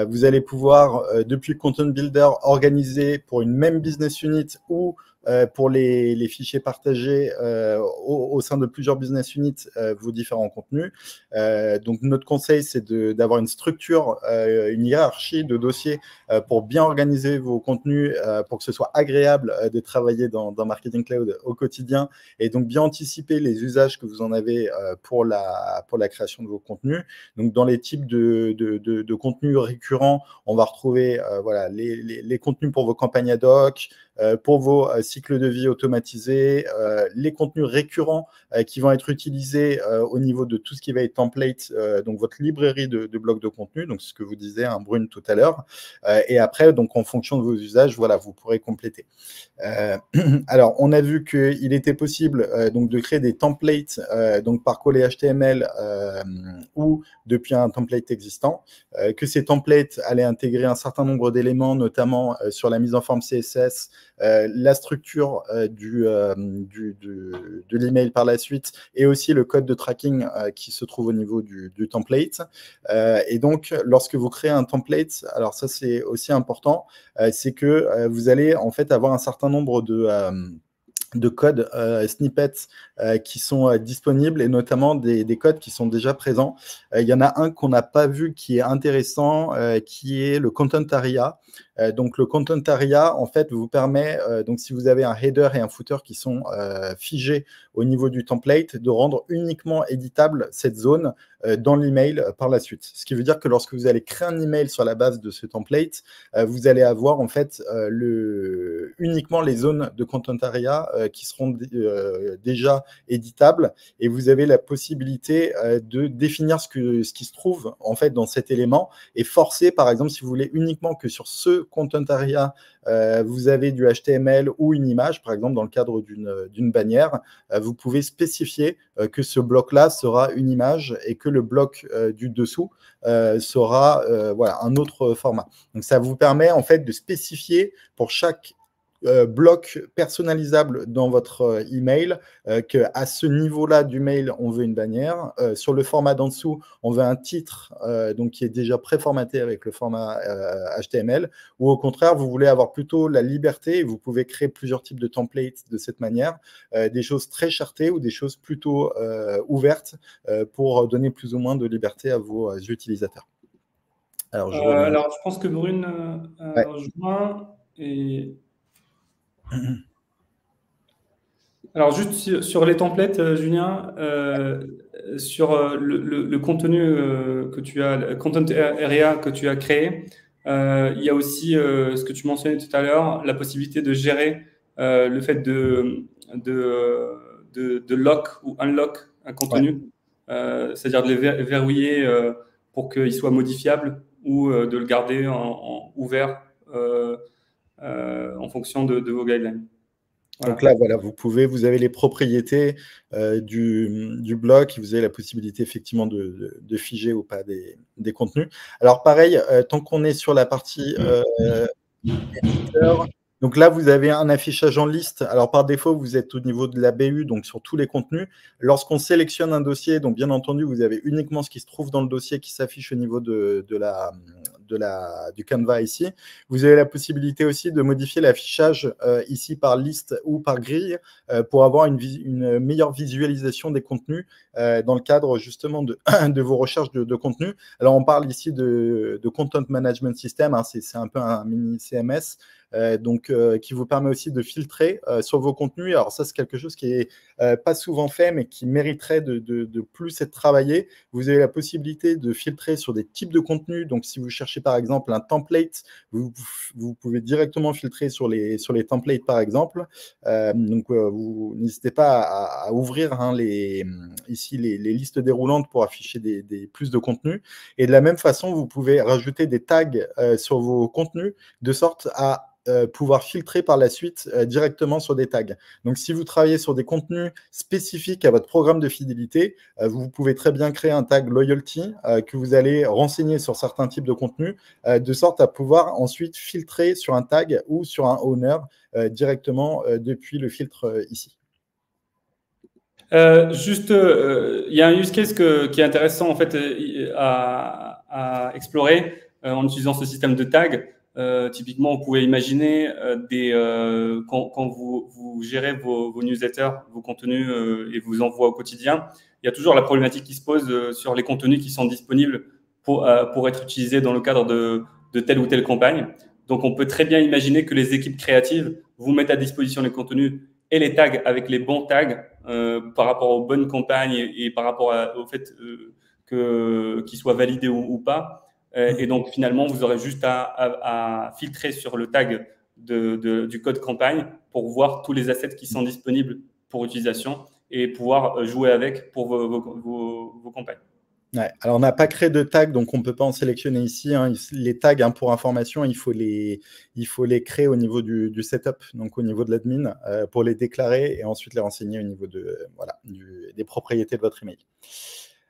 Vous allez pouvoir, depuis Content Builder, organiser pour une même business unit ou pour les fichiers partagés au sein de plusieurs business units, vos différents contenus. Donc, notre conseil, c'est d'avoir une structure, une hiérarchie de dossiers pour bien organiser vos contenus, pour que ce soit agréable de travailler dans Marketing Cloud au quotidien et donc bien anticiper les usages que vous en avez pour la création de vos contenus. Donc, dans les types de contenus récurrents, on va retrouver voilà, les contenus pour vos campagnes ad hoc, pour vos cycles de vie automatisés, les contenus récurrents qui vont être utilisés au niveau de tout ce qui va être template, donc votre librairie de blocs de contenu, donc ce que vous disiez, hein, Brune, tout à l'heure. Et après, donc en fonction de vos usages, voilà, vous pourrez compléter. Alors, on a vu qu'il était possible donc de créer des templates donc par coller HTML ou depuis un template existant, que ces templates allaient intégrer un certain nombre d'éléments, notamment sur la mise en forme CSS, la structure de l'email par la suite et aussi le code de tracking qui se trouve au niveau du template. Et donc, lorsque vous créez un template, alors ça c'est aussi important, c'est que vous allez en fait avoir un certain nombre de codes snippets qui sont disponibles et notamment des codes qui sont déjà présents. Il y en a un qu'on n'a pas vu qui est intéressant, qui est le Content Aria. Donc, le Content Aria, en fait, vous permet, donc si vous avez un header et un footer qui sont figés au niveau du template, de rendre uniquement éditable cette zone dans l'email par la suite. Ce qui veut dire que lorsque vous allez créer un email sur la base de ce template, vous allez avoir en fait uniquement les zones de Content Aria qui seront déjà éditables et vous avez la possibilité de définir ce qui se trouve en fait dans cet élément et forcer, par exemple, si vous voulez uniquement que sur ce content area, vous avez du HTML ou une image, par exemple dans le cadre d'une bannière, vous pouvez spécifier que ce bloc-là sera une image et que le bloc du dessous sera voilà, un autre format. Donc ça vous permet en fait de spécifier pour chaque bloc personnalisable dans votre email, qu'à ce niveau-là du mail, on veut une bannière. Sur le format d'en dessous, on veut un titre donc qui est déjà préformaté avec le format HTML, ou au contraire, vous voulez avoir plutôt la liberté, et vous pouvez créer plusieurs types de templates de cette manière, des choses très chartées ou des choses plutôt ouvertes pour donner plus ou moins de liberté à vos utilisateurs.
Alors, je pense que Brune a rejoint et... Alors, juste sur les templates, Julien, sur le contenu que tu as, le content area que tu as créé, il y a aussi ce que tu mentionnais tout à l'heure, la possibilité de gérer le fait de lock ou unlock un contenu, c'est-à-dire de les verrouiller pour qu'il soit modifiable ou de le garder en ouvert en fonction de vos guidelines.
Voilà. Donc là, voilà, vous avez les propriétés du bloc, vous avez la possibilité effectivement de figer ou pas des contenus. Alors pareil, tant qu'on est sur la partie éditeur, donc là, vous avez un affichage en liste. Alors, par défaut, vous êtes au niveau de la BU, donc sur tous les contenus. Lorsqu'on sélectionne un dossier, donc bien entendu, vous avez uniquement ce qui se trouve dans le dossier qui s'affiche au niveau du Canva ici. Vous avez la possibilité aussi de modifier l'affichage ici par liste ou par grille pour avoir une meilleure visualisation des contenus dans le cadre justement de vos recherches de contenu. Alors, on parle ici de Content Management System, hein, c'est un peu un mini CMS. Qui vous permet aussi de filtrer sur vos contenus. Alors ça, c'est quelque chose qui est pas souvent fait, mais qui mériterait de plus être travaillé. Vous avez la possibilité de filtrer sur des types de contenus. Donc, si vous cherchez par exemple un template, vous pouvez directement filtrer sur les templates, par exemple. Vous n'hésitez pas à ouvrir ici les listes déroulantes pour afficher plus de contenus. Et de la même façon, vous pouvez rajouter des tags sur vos contenus de sorte à pouvoir filtrer par la suite directement sur des tags. Donc, si vous travaillez sur des contenus spécifiques à votre programme de fidélité, vous pouvez très bien créer un tag loyalty que vous allez renseigner sur certains types de contenus de sorte à pouvoir ensuite filtrer sur un tag ou sur un owner directement depuis le filtre ici.
Il y a un use case qui est intéressant en fait à explorer en utilisant ce système de tags. Typiquement, vous pouvez imaginer quand vous gérez vos newsletters, vos contenus et vos envois au quotidien, il y a toujours la problématique qui se pose sur les contenus qui sont disponibles pour être utilisés dans le cadre de telle ou telle campagne. Donc, on peut très bien imaginer que les équipes créatives vous mettent à disposition les contenus et les tags avec les bons tags par rapport aux bonnes campagnes et par rapport au fait qu'ils soient validés ou pas. Et donc, finalement, vous aurez juste à filtrer sur le tag du code campagne pour voir tous les assets qui sont disponibles pour utilisation et pouvoir jouer avec pour vos campagnes.
Ouais. Alors, on n'a pas créé de tag, donc on ne peut pas en sélectionner ici. Hein. Les tags, hein, pour information, il faut les créer au niveau du setup, donc au niveau de l'admin, pour les déclarer et ensuite les renseigner au niveau des propriétés de votre email.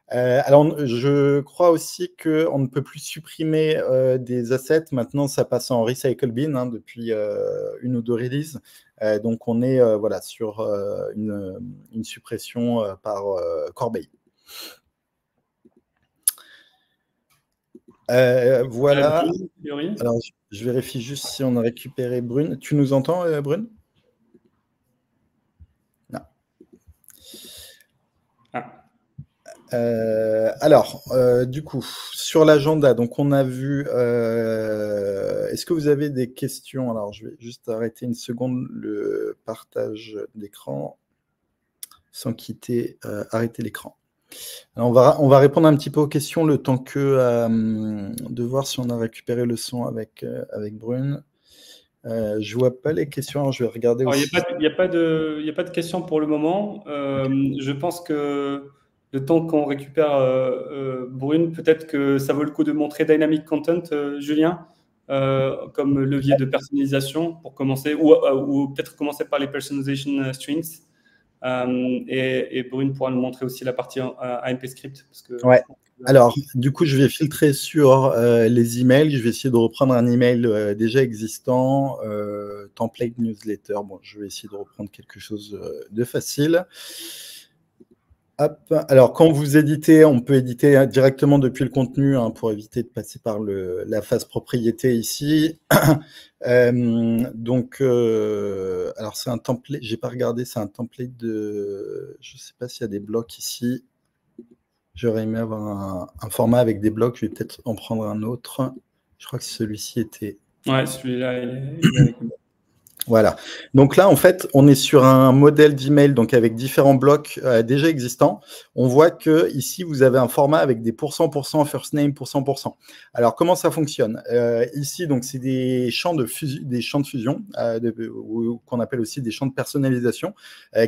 Alors, je crois aussi qu'on ne peut plus supprimer des assets. Maintenant, ça passe en recycle bin hein, depuis une ou deux releases. Donc, on est sur une suppression par corbeille. Voilà. Alors, je vérifie juste si on a récupéré Brune. Tu nous entends, Brune? Non. Alors, du coup, sur l'agenda, donc on a vu. Est-ce que vous avez des questions? Alors, je vais juste arrêter une seconde le partage d'écran sans quitter, arrêter l'écran. Alors, on va répondre un petit peu aux questions le temps que de voir si on a récupéré le son avec Brune. Je ne vois pas les questions. Alors, je vais regarder aussi.
Il n'y a pas de questions pour le moment. Je pense que le temps qu'on récupère Brune, peut-être que ça vaut le coup de montrer Dynamic Content, Julien, comme levier de personnalisation pour commencer, ou peut-être commencer par les Personalization Strings. Et Brune pourra nous montrer aussi la partie AMP Script. Parce que,
ouais. Alors, du coup, je vais filtrer sur les emails. Je vais essayer de reprendre un email déjà existant, template newsletter. Bon, je vais essayer de reprendre quelque chose de facile. Hop. Alors, quand vous éditez, on peut éditer directement depuis le contenu hein, pour éviter de passer par la phase propriété ici. Donc, alors c'est un template, j'ai pas regardé, c'est un template de, je ne sais pas s'il y a des blocs ici. J'aurais aimé avoir un format avec des blocs, je vais peut-être en prendre un autre. Je crois que celui-ci était...
Ouais, celui-là, il est avec nous.
Voilà. Donc là, en fait, on est sur un modèle d'email donc avec différents blocs déjà existants. On voit que ici, vous avez un format avec des %, first name, %. Alors, comment ça fonctionne ici, donc, c'est des champs de fusion, qu'on appelle aussi des champs de personnalisation,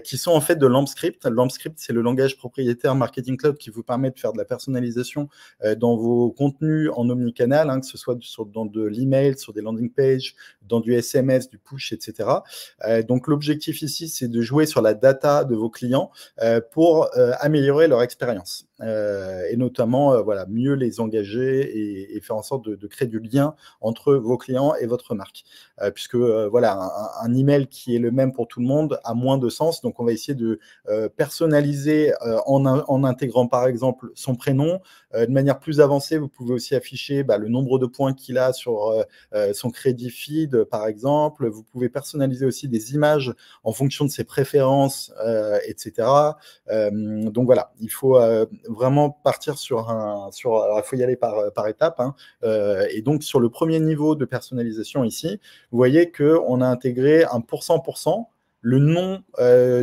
qui sont en fait de LAMP script. LAMP script, c'est le langage propriétaire Marketing Cloud qui vous permet de faire de la personnalisation dans vos contenus en omnicanal, hein, que ce soit dans de l'email, sur des landing pages, dans du SMS, du push, etc. Donc, l'objectif ici, c'est de jouer sur la data de vos clients pour améliorer leur expérience et notamment voilà, mieux les engager et faire en sorte de créer du lien entre vos clients et votre marque. Puisque voilà, un email qui est le même pour tout le monde a moins de sens. Donc, on va essayer de personnaliser en intégrant par exemple son prénom. De manière plus avancée, vous pouvez aussi afficher le nombre de points qu'il a sur son crédit feed, par exemple. Vous pouvez personnaliser aussi des images en fonction de ses préférences, etc. Donc voilà, il faut vraiment partir alors il faut y aller par étapes. Hein. Et donc sur le premier niveau de personnalisation ici, vous voyez qu'on a intégré un %, le nom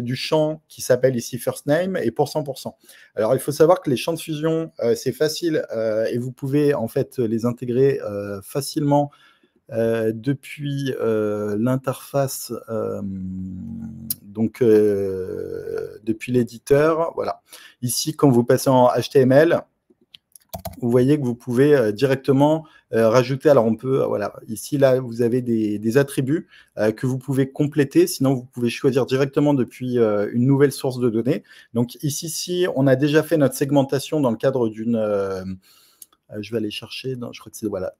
du champ qui s'appelle ici first name et %. Alors, il faut savoir que les champs de fusion, c'est facile et vous pouvez en fait les intégrer facilement depuis l'interface, donc depuis l'éditeur. Voilà. Ici, quand vous passez en HTML, vous voyez que vous pouvez directement rajouter, alors on peut, voilà, ici, là, vous avez des attributs que vous pouvez compléter, sinon vous pouvez choisir directement depuis une nouvelle source de données. Donc ici, si on a déjà fait notre segmentation dans le cadre d'une... je vais aller chercher, je crois que c'est, voilà.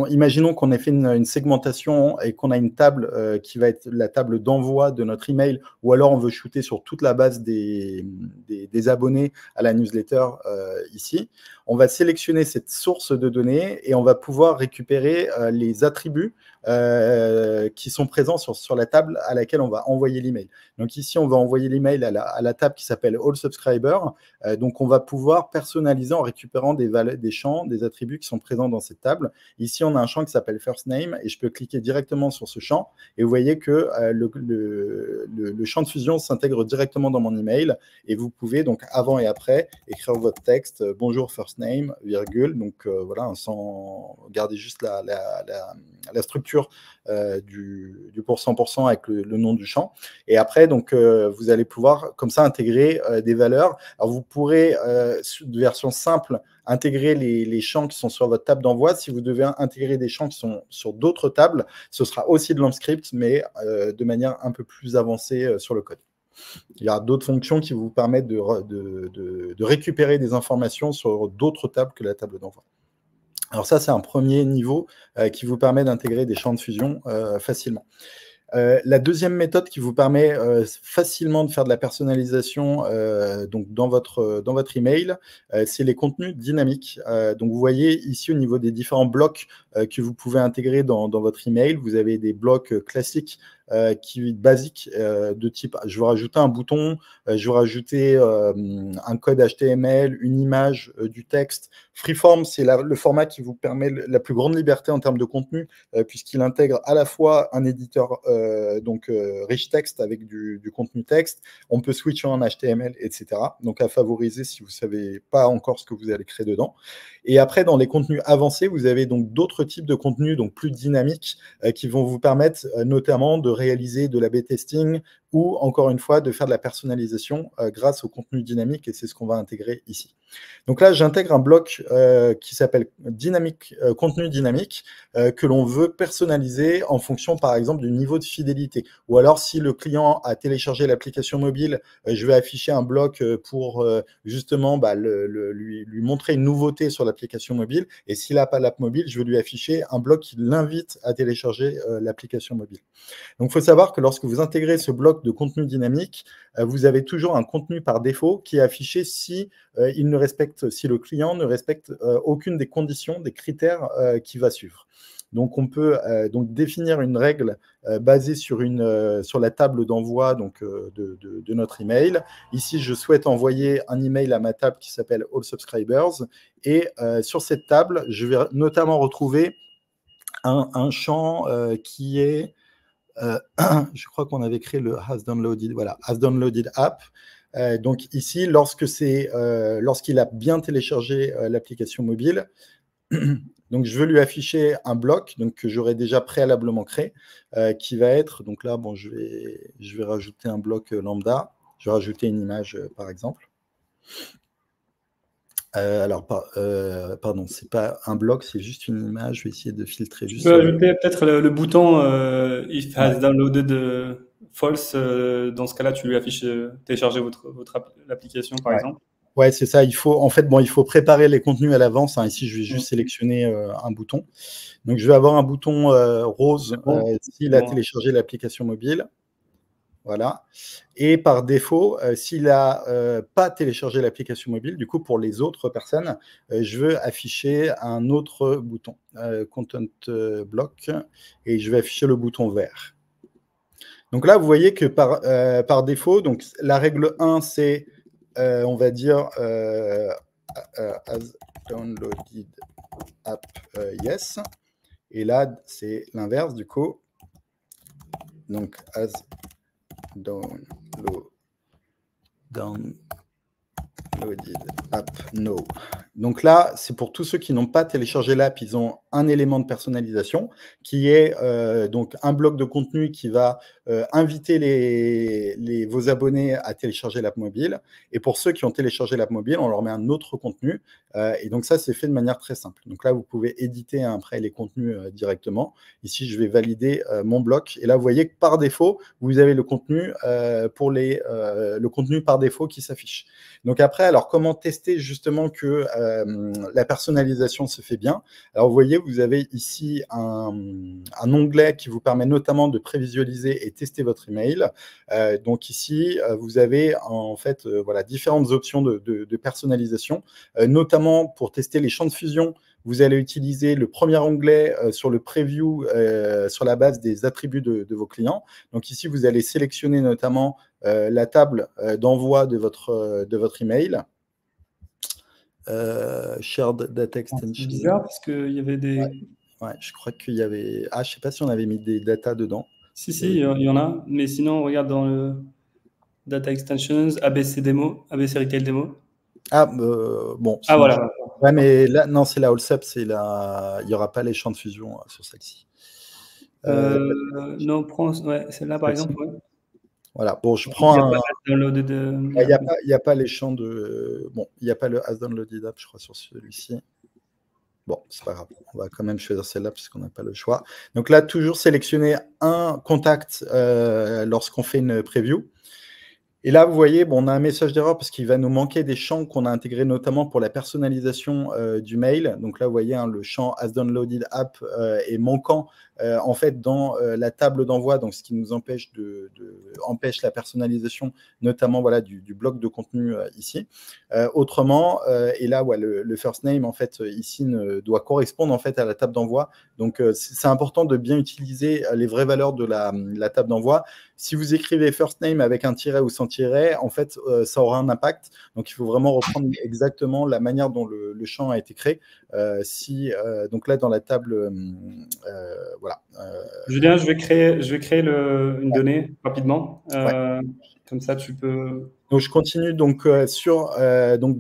Imaginons qu'on ait fait une segmentation et qu'on a une table qui va être la table d'envoi de notre email, ou alors on veut shooter sur toute la base des abonnés à la newsletter ici. On va sélectionner cette source de données et on va pouvoir récupérer les attributs qui sont présents sur la table à laquelle on va envoyer l'email. Donc ici, on va envoyer l'email à la table qui s'appelle All Subscribers. Donc on va pouvoir personnaliser en récupérant des champs, des attributs qui sont présents dans cette table. Ici, on a un champ qui s'appelle First Name et je peux cliquer directement sur ce champ et vous voyez que le champ de fusion s'intègre directement dans mon email et vous pouvez donc avant et après écrire votre texte bonjour First Name, virgule, donc voilà, sans garder juste la structure du %, avec le nom du champ. Et après, donc, vous allez pouvoir comme ça intégrer des valeurs. Alors, vous pourrez, de version simple, intégrer les champs qui sont sur votre table d'envoi. Si vous devez intégrer des champs qui sont sur d'autres tables, ce sera aussi de LAMP script, mais de manière un peu plus avancée sur le code. Il y a d'autres fonctions qui vous permettent de récupérer des informations sur d'autres tables que la table d'envoi. Alors ça, c'est un premier niveau qui vous permet d'intégrer des champs de fusion facilement. La deuxième méthode qui vous permet facilement de faire de la personnalisation donc dans votre email, c'est les contenus dynamiques. Donc vous voyez ici au niveau des différents blocs que vous pouvez intégrer dans votre email, vous avez des blocs classiques basiques de type, je veux rajouter un bouton, je veux rajouter un code HTML, une image, du texte. Freeform, c'est le format qui vous permet la plus grande liberté en termes de contenu, puisqu'il intègre à la fois un éditeur rich text avec du contenu texte, on peut switcher en HTML, etc. Donc à favoriser si vous ne savez pas encore ce que vous allez créer dedans. Et après, dans les contenus avancés, vous avez donc d'autres d'autres types de contenus, donc plus dynamiques, qui vont vous permettre notamment de réaliser de l'A/B testing ou, encore une fois, de faire de la personnalisation grâce au contenu dynamique, et c'est ce qu'on va intégrer ici. Donc là, j'intègre un bloc qui s'appelle contenu dynamique que l'on veut personnaliser en fonction, par exemple, du niveau de fidélité. Ou alors, si le client a téléchargé l'application mobile, je vais afficher un bloc pour justement lui montrer une nouveauté sur l'application mobile. Et s'il n'a pas l'app mobile, je vais lui afficher un bloc qui l'invite à télécharger l'application mobile. Donc, il faut savoir que lorsque vous intégrez ce bloc de contenu dynamique, vous avez toujours un contenu par défaut qui est affiché si le client ne respecte aucune des conditions, des critères qu'il va suivre. Donc, on peut donc définir une règle basée sur la table d'envoi de notre email. Ici, je souhaite envoyer un email à ma table qui s'appelle All Subscribers. Et sur cette table, je vais notamment retrouver un champ qui est... je crois qu'on avait créé le Has Downloaded, voilà, Has Downloaded App. Donc ici, lorsqu'il a bien téléchargé l'application mobile, donc je veux lui afficher un bloc que j'aurais déjà préalablement créé, qui va être, donc là, bon, je vais rajouter un bloc lambda, je vais rajouter une image par exemple. Pardon, c'est pas un bloc, c'est juste une image. Je vais essayer de filtrer juste.
Tu peux ajouter peut-être le bouton If has downloaded false. Dans ce cas-là, tu lui affiches télécharger l'application, par exemple.
Ouais, c'est ça. Il faut préparer les contenus à l'avance. Ici, je vais juste sélectionner un bouton. Donc, je vais avoir un bouton rose s'il a téléchargé l'application mobile. Voilà. Et par défaut, s'il n'a pas téléchargé l'application mobile, du coup, pour les autres personnes, je veux afficher un autre bouton, Content Block, et je vais afficher le bouton vert. Donc là, vous voyez que par défaut, donc, la règle 1, c'est, on va dire, as downloaded app, yes. Et là, c'est l'inverse, du coup. Donc, as downloaded app no. Donc là, c'est pour tous ceux qui n'ont pas téléchargé l'app, ils ont un élément de personnalisation qui est donc un bloc de contenu qui va inviter vos abonnés à télécharger l'app mobile. Et pour ceux qui ont téléchargé l'app mobile, on leur met un autre contenu. Et donc ça, c'est fait de manière très simple. Donc là, vous pouvez éditer après les contenus directement. Ici, je vais valider mon bloc. Et là, vous voyez que par défaut, vous avez le contenu le contenu par défaut qui s'affiche. Donc après, alors comment tester justement que la personnalisation se fait bien? Alors vous voyez, vous avez ici un onglet qui vous permet notamment de prévisualiser et tester votre email. Donc ici, vous avez en fait voilà, différentes options de personnalisation, notamment pour tester les champs de fusion. Vous allez utiliser le premier onglet sur le preview sur la base des attributs de vos clients. Donc ici, vous allez sélectionner notamment la table d'envoi de votre email. Shared Data Extension.
C'est bizarre parce qu'il y avait des...
Ouais, je crois qu'il y avait... Ah, je ne sais pas si on avait mis des data dedans.
Si, il y en a. Mais sinon, regarde dans le Data Extensions, ABC Demo, ABC Retail Demo.
Ah, bon.
Ah, voilà.
Ouais, mais là, non, c'est la Allsep, il n'y aura pas les champs de fusion sur celle-ci.
Non, ouais, celle-là, par exemple. Ouais.
Voilà, bon, je prends
il
n'y a pas les champs de... Bon, il n'y a pas le As Downloaded App, je crois, sur celui-ci. Bon, c'est pas grave, on va quand même choisir celle-là puisqu'on n'a pas le choix. Donc là, toujours sélectionner un contact lorsqu'on fait une preview. Et là, vous voyez, bon, on a un message d'erreur parce qu'il va nous manquer des champs qu'on a intégrés notamment pour la personnalisation du mail. Donc là, vous voyez, hein, le champ As Downloaded App est manquant en fait dans la table d'envoi, donc ce qui nous empêche empêche la personnalisation, notamment voilà, du bloc de contenu ici. Autrement, et là, ouais, le first name en fait ici doit correspondre en fait à la table d'envoi. Donc c'est important de bien utiliser les vraies valeurs de la table d'envoi. Si vous écrivez first name avec un tiret ou sans tiret, en fait, ça aura un impact. Donc, il faut vraiment reprendre exactement la manière dont le champ a été créé. Donc là, dans la table, voilà.
Julien, je vais créer une donnée rapidement. Comme ça, tu peux...
Donc, je continue donc, donc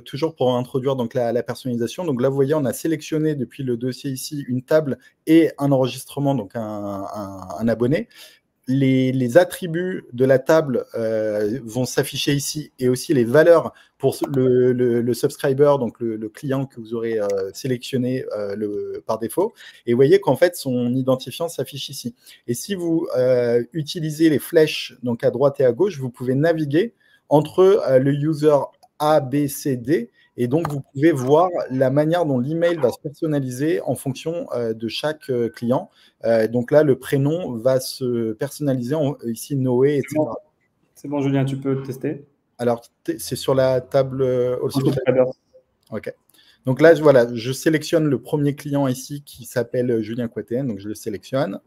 toujours pour introduire donc, la personnalisation. Donc là, vous voyez, on a sélectionné depuis le dossier ici une table et un enregistrement, donc un abonné. Les attributs de la table vont s'afficher ici et aussi les valeurs pour le subscriber, donc le client que vous aurez sélectionné par défaut. Et vous voyez qu'en fait, son identifiant s'affiche ici. Et si vous utilisez les flèches donc à droite et à gauche, vous pouvez naviguer entre le user A, B, C, D. Et donc, vous pouvez voir la manière dont l'email va se personnaliser en fonction de chaque client. Donc là, le prénom va se personnaliser, ici Noé, etc.
C'est bon, Julien, tu peux tester.
Alors, c'est sur la table
Subscriber.
OK. Donc là, voilà, je sélectionne le premier client ici qui s'appelle Julien Coiten. Donc, je le sélectionne.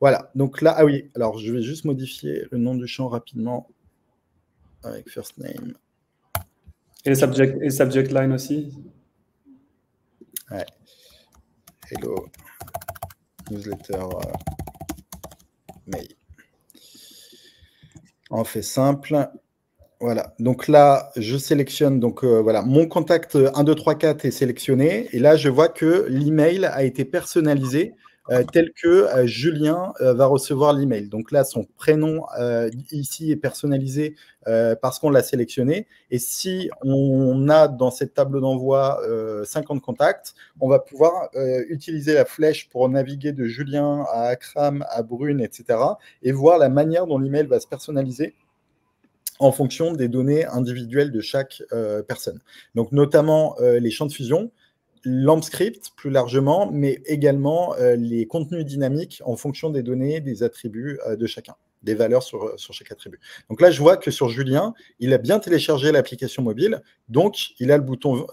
Voilà. Donc là, ah oui, alors je vais juste modifier le nom du champ rapidement avec first name.
Et le subject line aussi.
Ouais. Hello. Newsletter mail. On fait simple. Voilà. Donc là, je sélectionne. Donc voilà, mon contact 1, 2, 3, 4 est sélectionné. Et là, je vois que l'email a été personnalisé tel que Julien va recevoir l'email. Donc là, son prénom ici est personnalisé parce qu'on l'a sélectionné. Et si on a dans cette table d'envoi 50 contacts, on va pouvoir utiliser la flèche pour naviguer de Julien à Akram, à Brune, etc. et voir la manière dont l'email va se personnaliser en fonction des données individuelles de chaque personne. Donc, notamment les champs de fusion, LampScript plus largement, mais également les contenus dynamiques en fonction des données, des attributs de chacun, des valeurs sur chaque attribut. Donc là, je vois que sur Julien, il a bien téléchargé l'application mobile, donc il a le bouton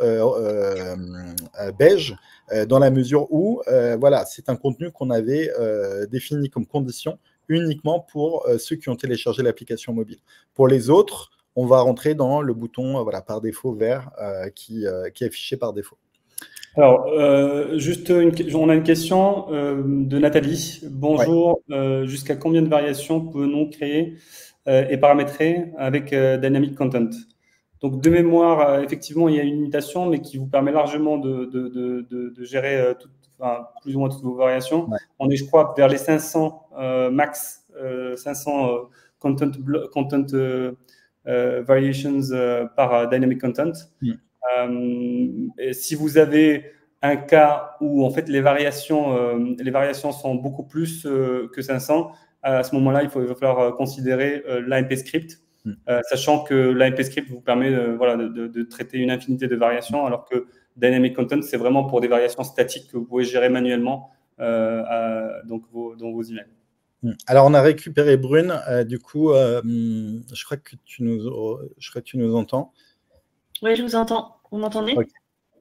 beige dans la mesure où voilà, c'est un contenu qu'on avait défini comme condition uniquement pour ceux qui ont téléchargé l'application mobile. Pour les autres, on va rentrer dans le bouton voilà, par défaut vert qui est affiché par défaut.
Alors, on a une question de Nathalie. Bonjour, jusqu'à combien de variations pouvons-nous créer et paramétrer avec Dynamic Content? Donc, de mémoire, effectivement, il y a une limitation, mais qui vous permet largement de gérer plus ou moins toutes vos variations.
Ouais.
On est, je crois, vers les 500 max, 500 content variations par Dynamic Content. Et si vous avez un cas où en fait les variations sont beaucoup plus que 500, à ce moment-là, il va falloir considérer l'AMP script, sachant que l'AMP script vous permet voilà, de traiter une infinité de variations, alors que Dynamic Content, c'est vraiment pour des variations statiques que vous pouvez gérer manuellement dans vos emails.
Alors, on a récupéré Brune. Du coup, je crois que tu nous entends.
Oui, je vous entends. Vous m'entendez?
Okay.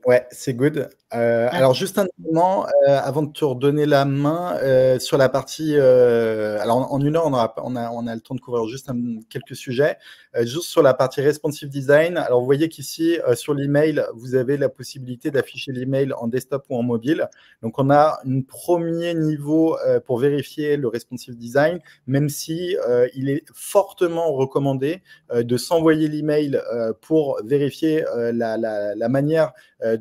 Ouais, c'est good. Alors, juste un moment, avant de te redonner la main, sur la partie... alors, en une heure, on a le temps de couvrir juste quelques sujets. Juste sur la partie responsive design, alors vous voyez qu'ici, sur l'email, vous avez la possibilité d'afficher l'email en desktop ou en mobile. Donc, on a un premier niveau pour vérifier le responsive design, même si il est fortement recommandé de s'envoyer l'email pour vérifier la manière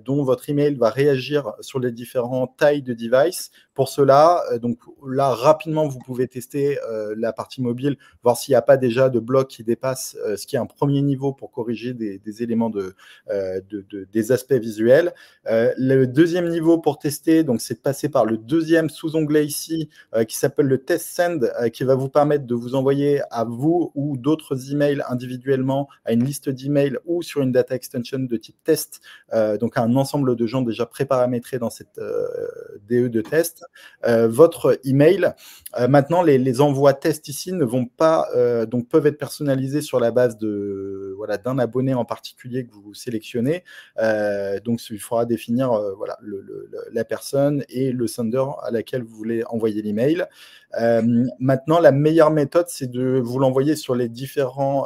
dont votre email va réagir sur les différentes tailles de device. Pour cela, donc là, rapidement, vous pouvez tester la partie mobile, voir s'il n'y a pas déjà de bloc qui dépasse ce qui est un premier niveau pour corriger des éléments des aspects visuels. Le deuxième niveau pour tester, donc c'est de passer par le deuxième sous-onglet ici, qui s'appelle le Test Send, qui va vous permettre de vous envoyer à vous ou d'autres emails individuellement à une liste d'emails ou sur une data extension de type test, donc un ensemble de gens déjà préparamétrés dans cette DE de test. Votre email, maintenant les envois test ici ne vont pas, donc peuvent être personnalisés sur la base d'un abonné en particulier que vous sélectionnez. Donc il faudra définir voilà, la personne et le sender à laquelle vous voulez envoyer l'email. Maintenant, la meilleure méthode, c'est de vous l'envoyer sur différents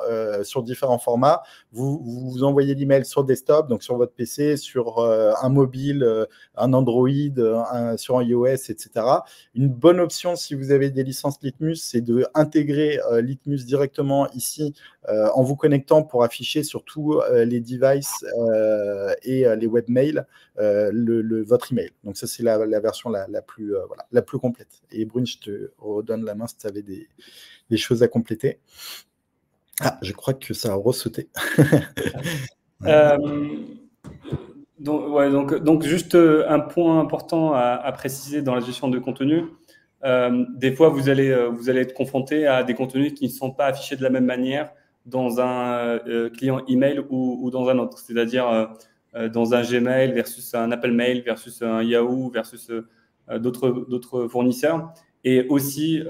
formats. Vous envoyez l'email sur desktop, donc sur votre PC, sur un mobile, un Android, sur un iOS, etc. Une bonne option, si vous avez des licences Litmus, c'est d'intégrer Litmus directement ici en vous connectant pour afficher sur tous les devices et les webmails votre email. Donc ça, c'est la version la plus complète. Et Brune, je te redonne la main si tu avais des choses à compléter. Ah, je crois que ça a ressauté.
Donc, juste un point important à préciser dans la gestion de contenu. Des fois, vous allez être confronté à des contenus qui ne sont pas affichés de la même manière dans un client email ou dans un autre. C'est-à-dire dans un Gmail versus un Apple Mail versus un Yahoo versus d'autres fournisseurs. Et aussi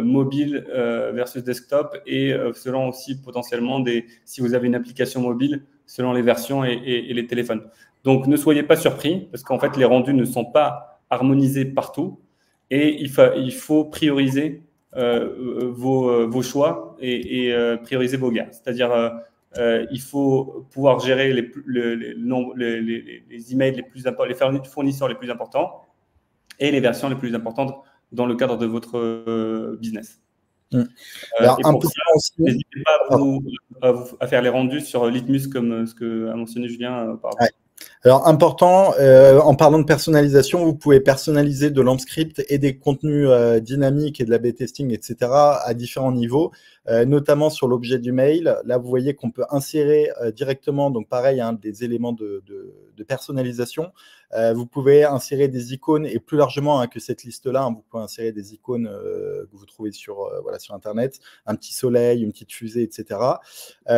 mobile versus desktop et selon aussi potentiellement si vous avez une application mobile, selon les versions et les téléphones. Donc, ne soyez pas surpris parce qu'en fait, les rendus ne sont pas harmonisés partout et il faut prioriser vos choix et prioriser vos gains. C'est-à-dire, il faut pouvoir gérer les emails les plus importants, les fournisseurs les plus importants et les versions les plus importantes dans le cadre de votre business.
Alors,
et pour ça, n'hésitez pas à faire les rendus sur Litmus comme ce qu'a mentionné Julien par rapport.
Alors, important, en parlant de personnalisation, vous pouvez personnaliser de l'AmpScript et des contenus dynamiques et de l'A/B testing, etc. à différents niveaux, notamment sur l'objet du mail. Là, vous voyez qu'on peut insérer directement, donc pareil, des éléments de personnalisation. Vous pouvez insérer des icônes et plus largement que cette liste-là, vous pouvez insérer des icônes que vous trouvez sur Internet, un petit soleil, une petite fusée, etc.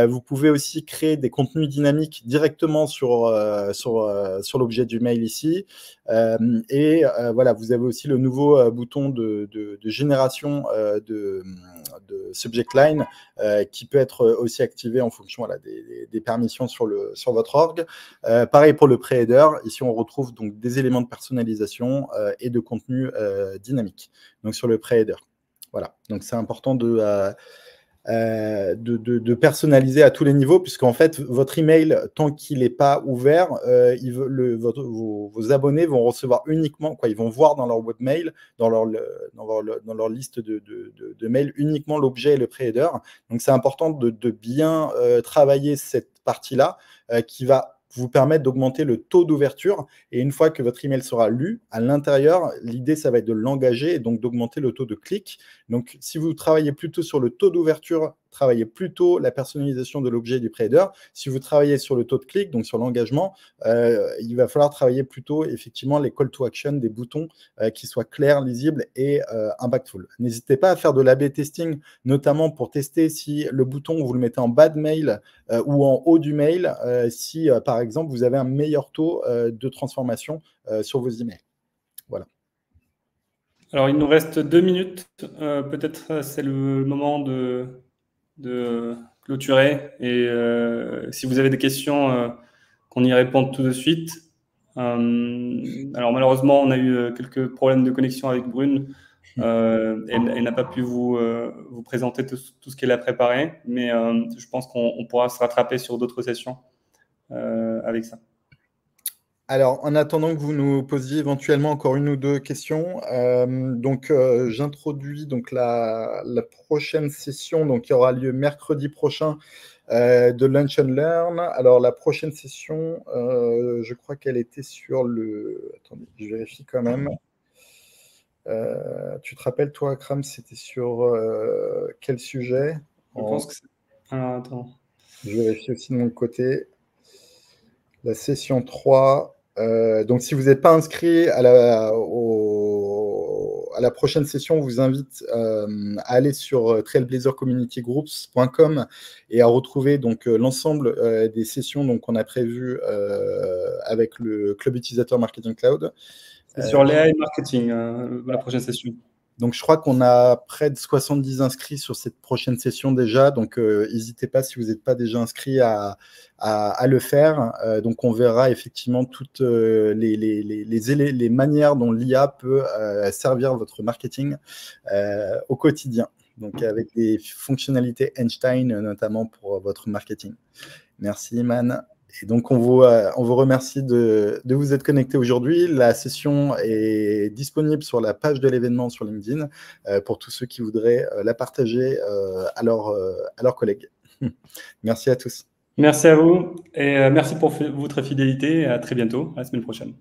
Vous pouvez aussi créer des contenus dynamiques directement sur l'objet du mail ici. Vous avez aussi le nouveau bouton de génération de subject line qui peut être aussi activé en fonction des permissions sur votre org. Pareil pour le pré-header. Ici, on retrouve donc des éléments de personnalisation et de contenu dynamique. Donc sur le pré-header. Voilà. Donc c'est important de personnaliser à tous les niveaux, puisqu'en fait, votre email, tant qu'il n'est pas ouvert, vos abonnés vont recevoir uniquement, ils vont voir dans leur webmail, dans leur liste de mails, uniquement l'objet et le pré-header. Donc, c'est important de bien travailler cette partie-là qui va vous permettre d'augmenter le taux d'ouverture. Et une fois que votre email sera lu, à l'intérieur, l'idée, ça va être de l'engager et donc d'augmenter le taux de clic. Donc, si vous travaillez plutôt sur le taux d'ouverture, travaillez plutôt la personnalisation de l'objet du pré-header. Si vous travaillez sur le taux de clic, donc sur l'engagement, il va falloir travailler plutôt effectivement les call to action, des boutons qui soient clairs, lisibles et impactful. N'hésitez pas à faire de l'A/B testing, notamment pour tester si le bouton, vous le mettez en bas de mail ou en haut du mail, si par exemple, vous avez un meilleur taux de transformation sur vos emails. Voilà.
Alors, il nous reste 2 minutes. Peut-être c'est le moment de clôturer. Et si vous avez des questions, qu'on y réponde tout de suite. Alors, malheureusement, on a eu quelques problèmes de connexion avec Brune. Elle n'a pas pu vous présenter tout ce qu'elle a préparé. Mais je pense qu'on pourra se rattraper sur d'autres sessions avec ça.
Alors, en attendant que vous nous posiez éventuellement encore une ou deux questions, j'introduis donc la prochaine session, donc qui aura lieu mercredi prochain de Lunch and Learn. Alors, la prochaine session, je crois qu'elle était sur le... Attendez, je vérifie quand même. Tu te rappelles, toi, Akram, c'était sur quel sujet?
Je pense que c'est... Alors, attends.
Je vérifie aussi de mon côté. La session 3... donc, si vous n'êtes pas inscrit à la prochaine session, on vous invite à aller sur trailblazercommunitygroups.com et à retrouver donc l'ensemble des sessions qu'on a prévues avec le Club Utilisateur Marketing Cloud.
C'est sur l'AI Marketing, la prochaine session.
Donc, je crois qu'on a près de 70 inscrits sur cette prochaine session déjà. Donc, n'hésitez pas, si vous n'êtes pas déjà inscrit, à le faire. Donc, on verra effectivement toutes les manières dont l'IA peut servir votre marketing au quotidien. Donc, avec des fonctionnalités Einstein, notamment pour votre marketing. Merci, Iman. Et donc, on vous remercie de vous être connecté aujourd'hui. La session est disponible sur la page de l'événement sur LinkedIn pour tous ceux qui voudraient la partager à leurs collègues. Merci à tous.
Merci à vous et merci pour votre fidélité. À très bientôt, à la semaine prochaine.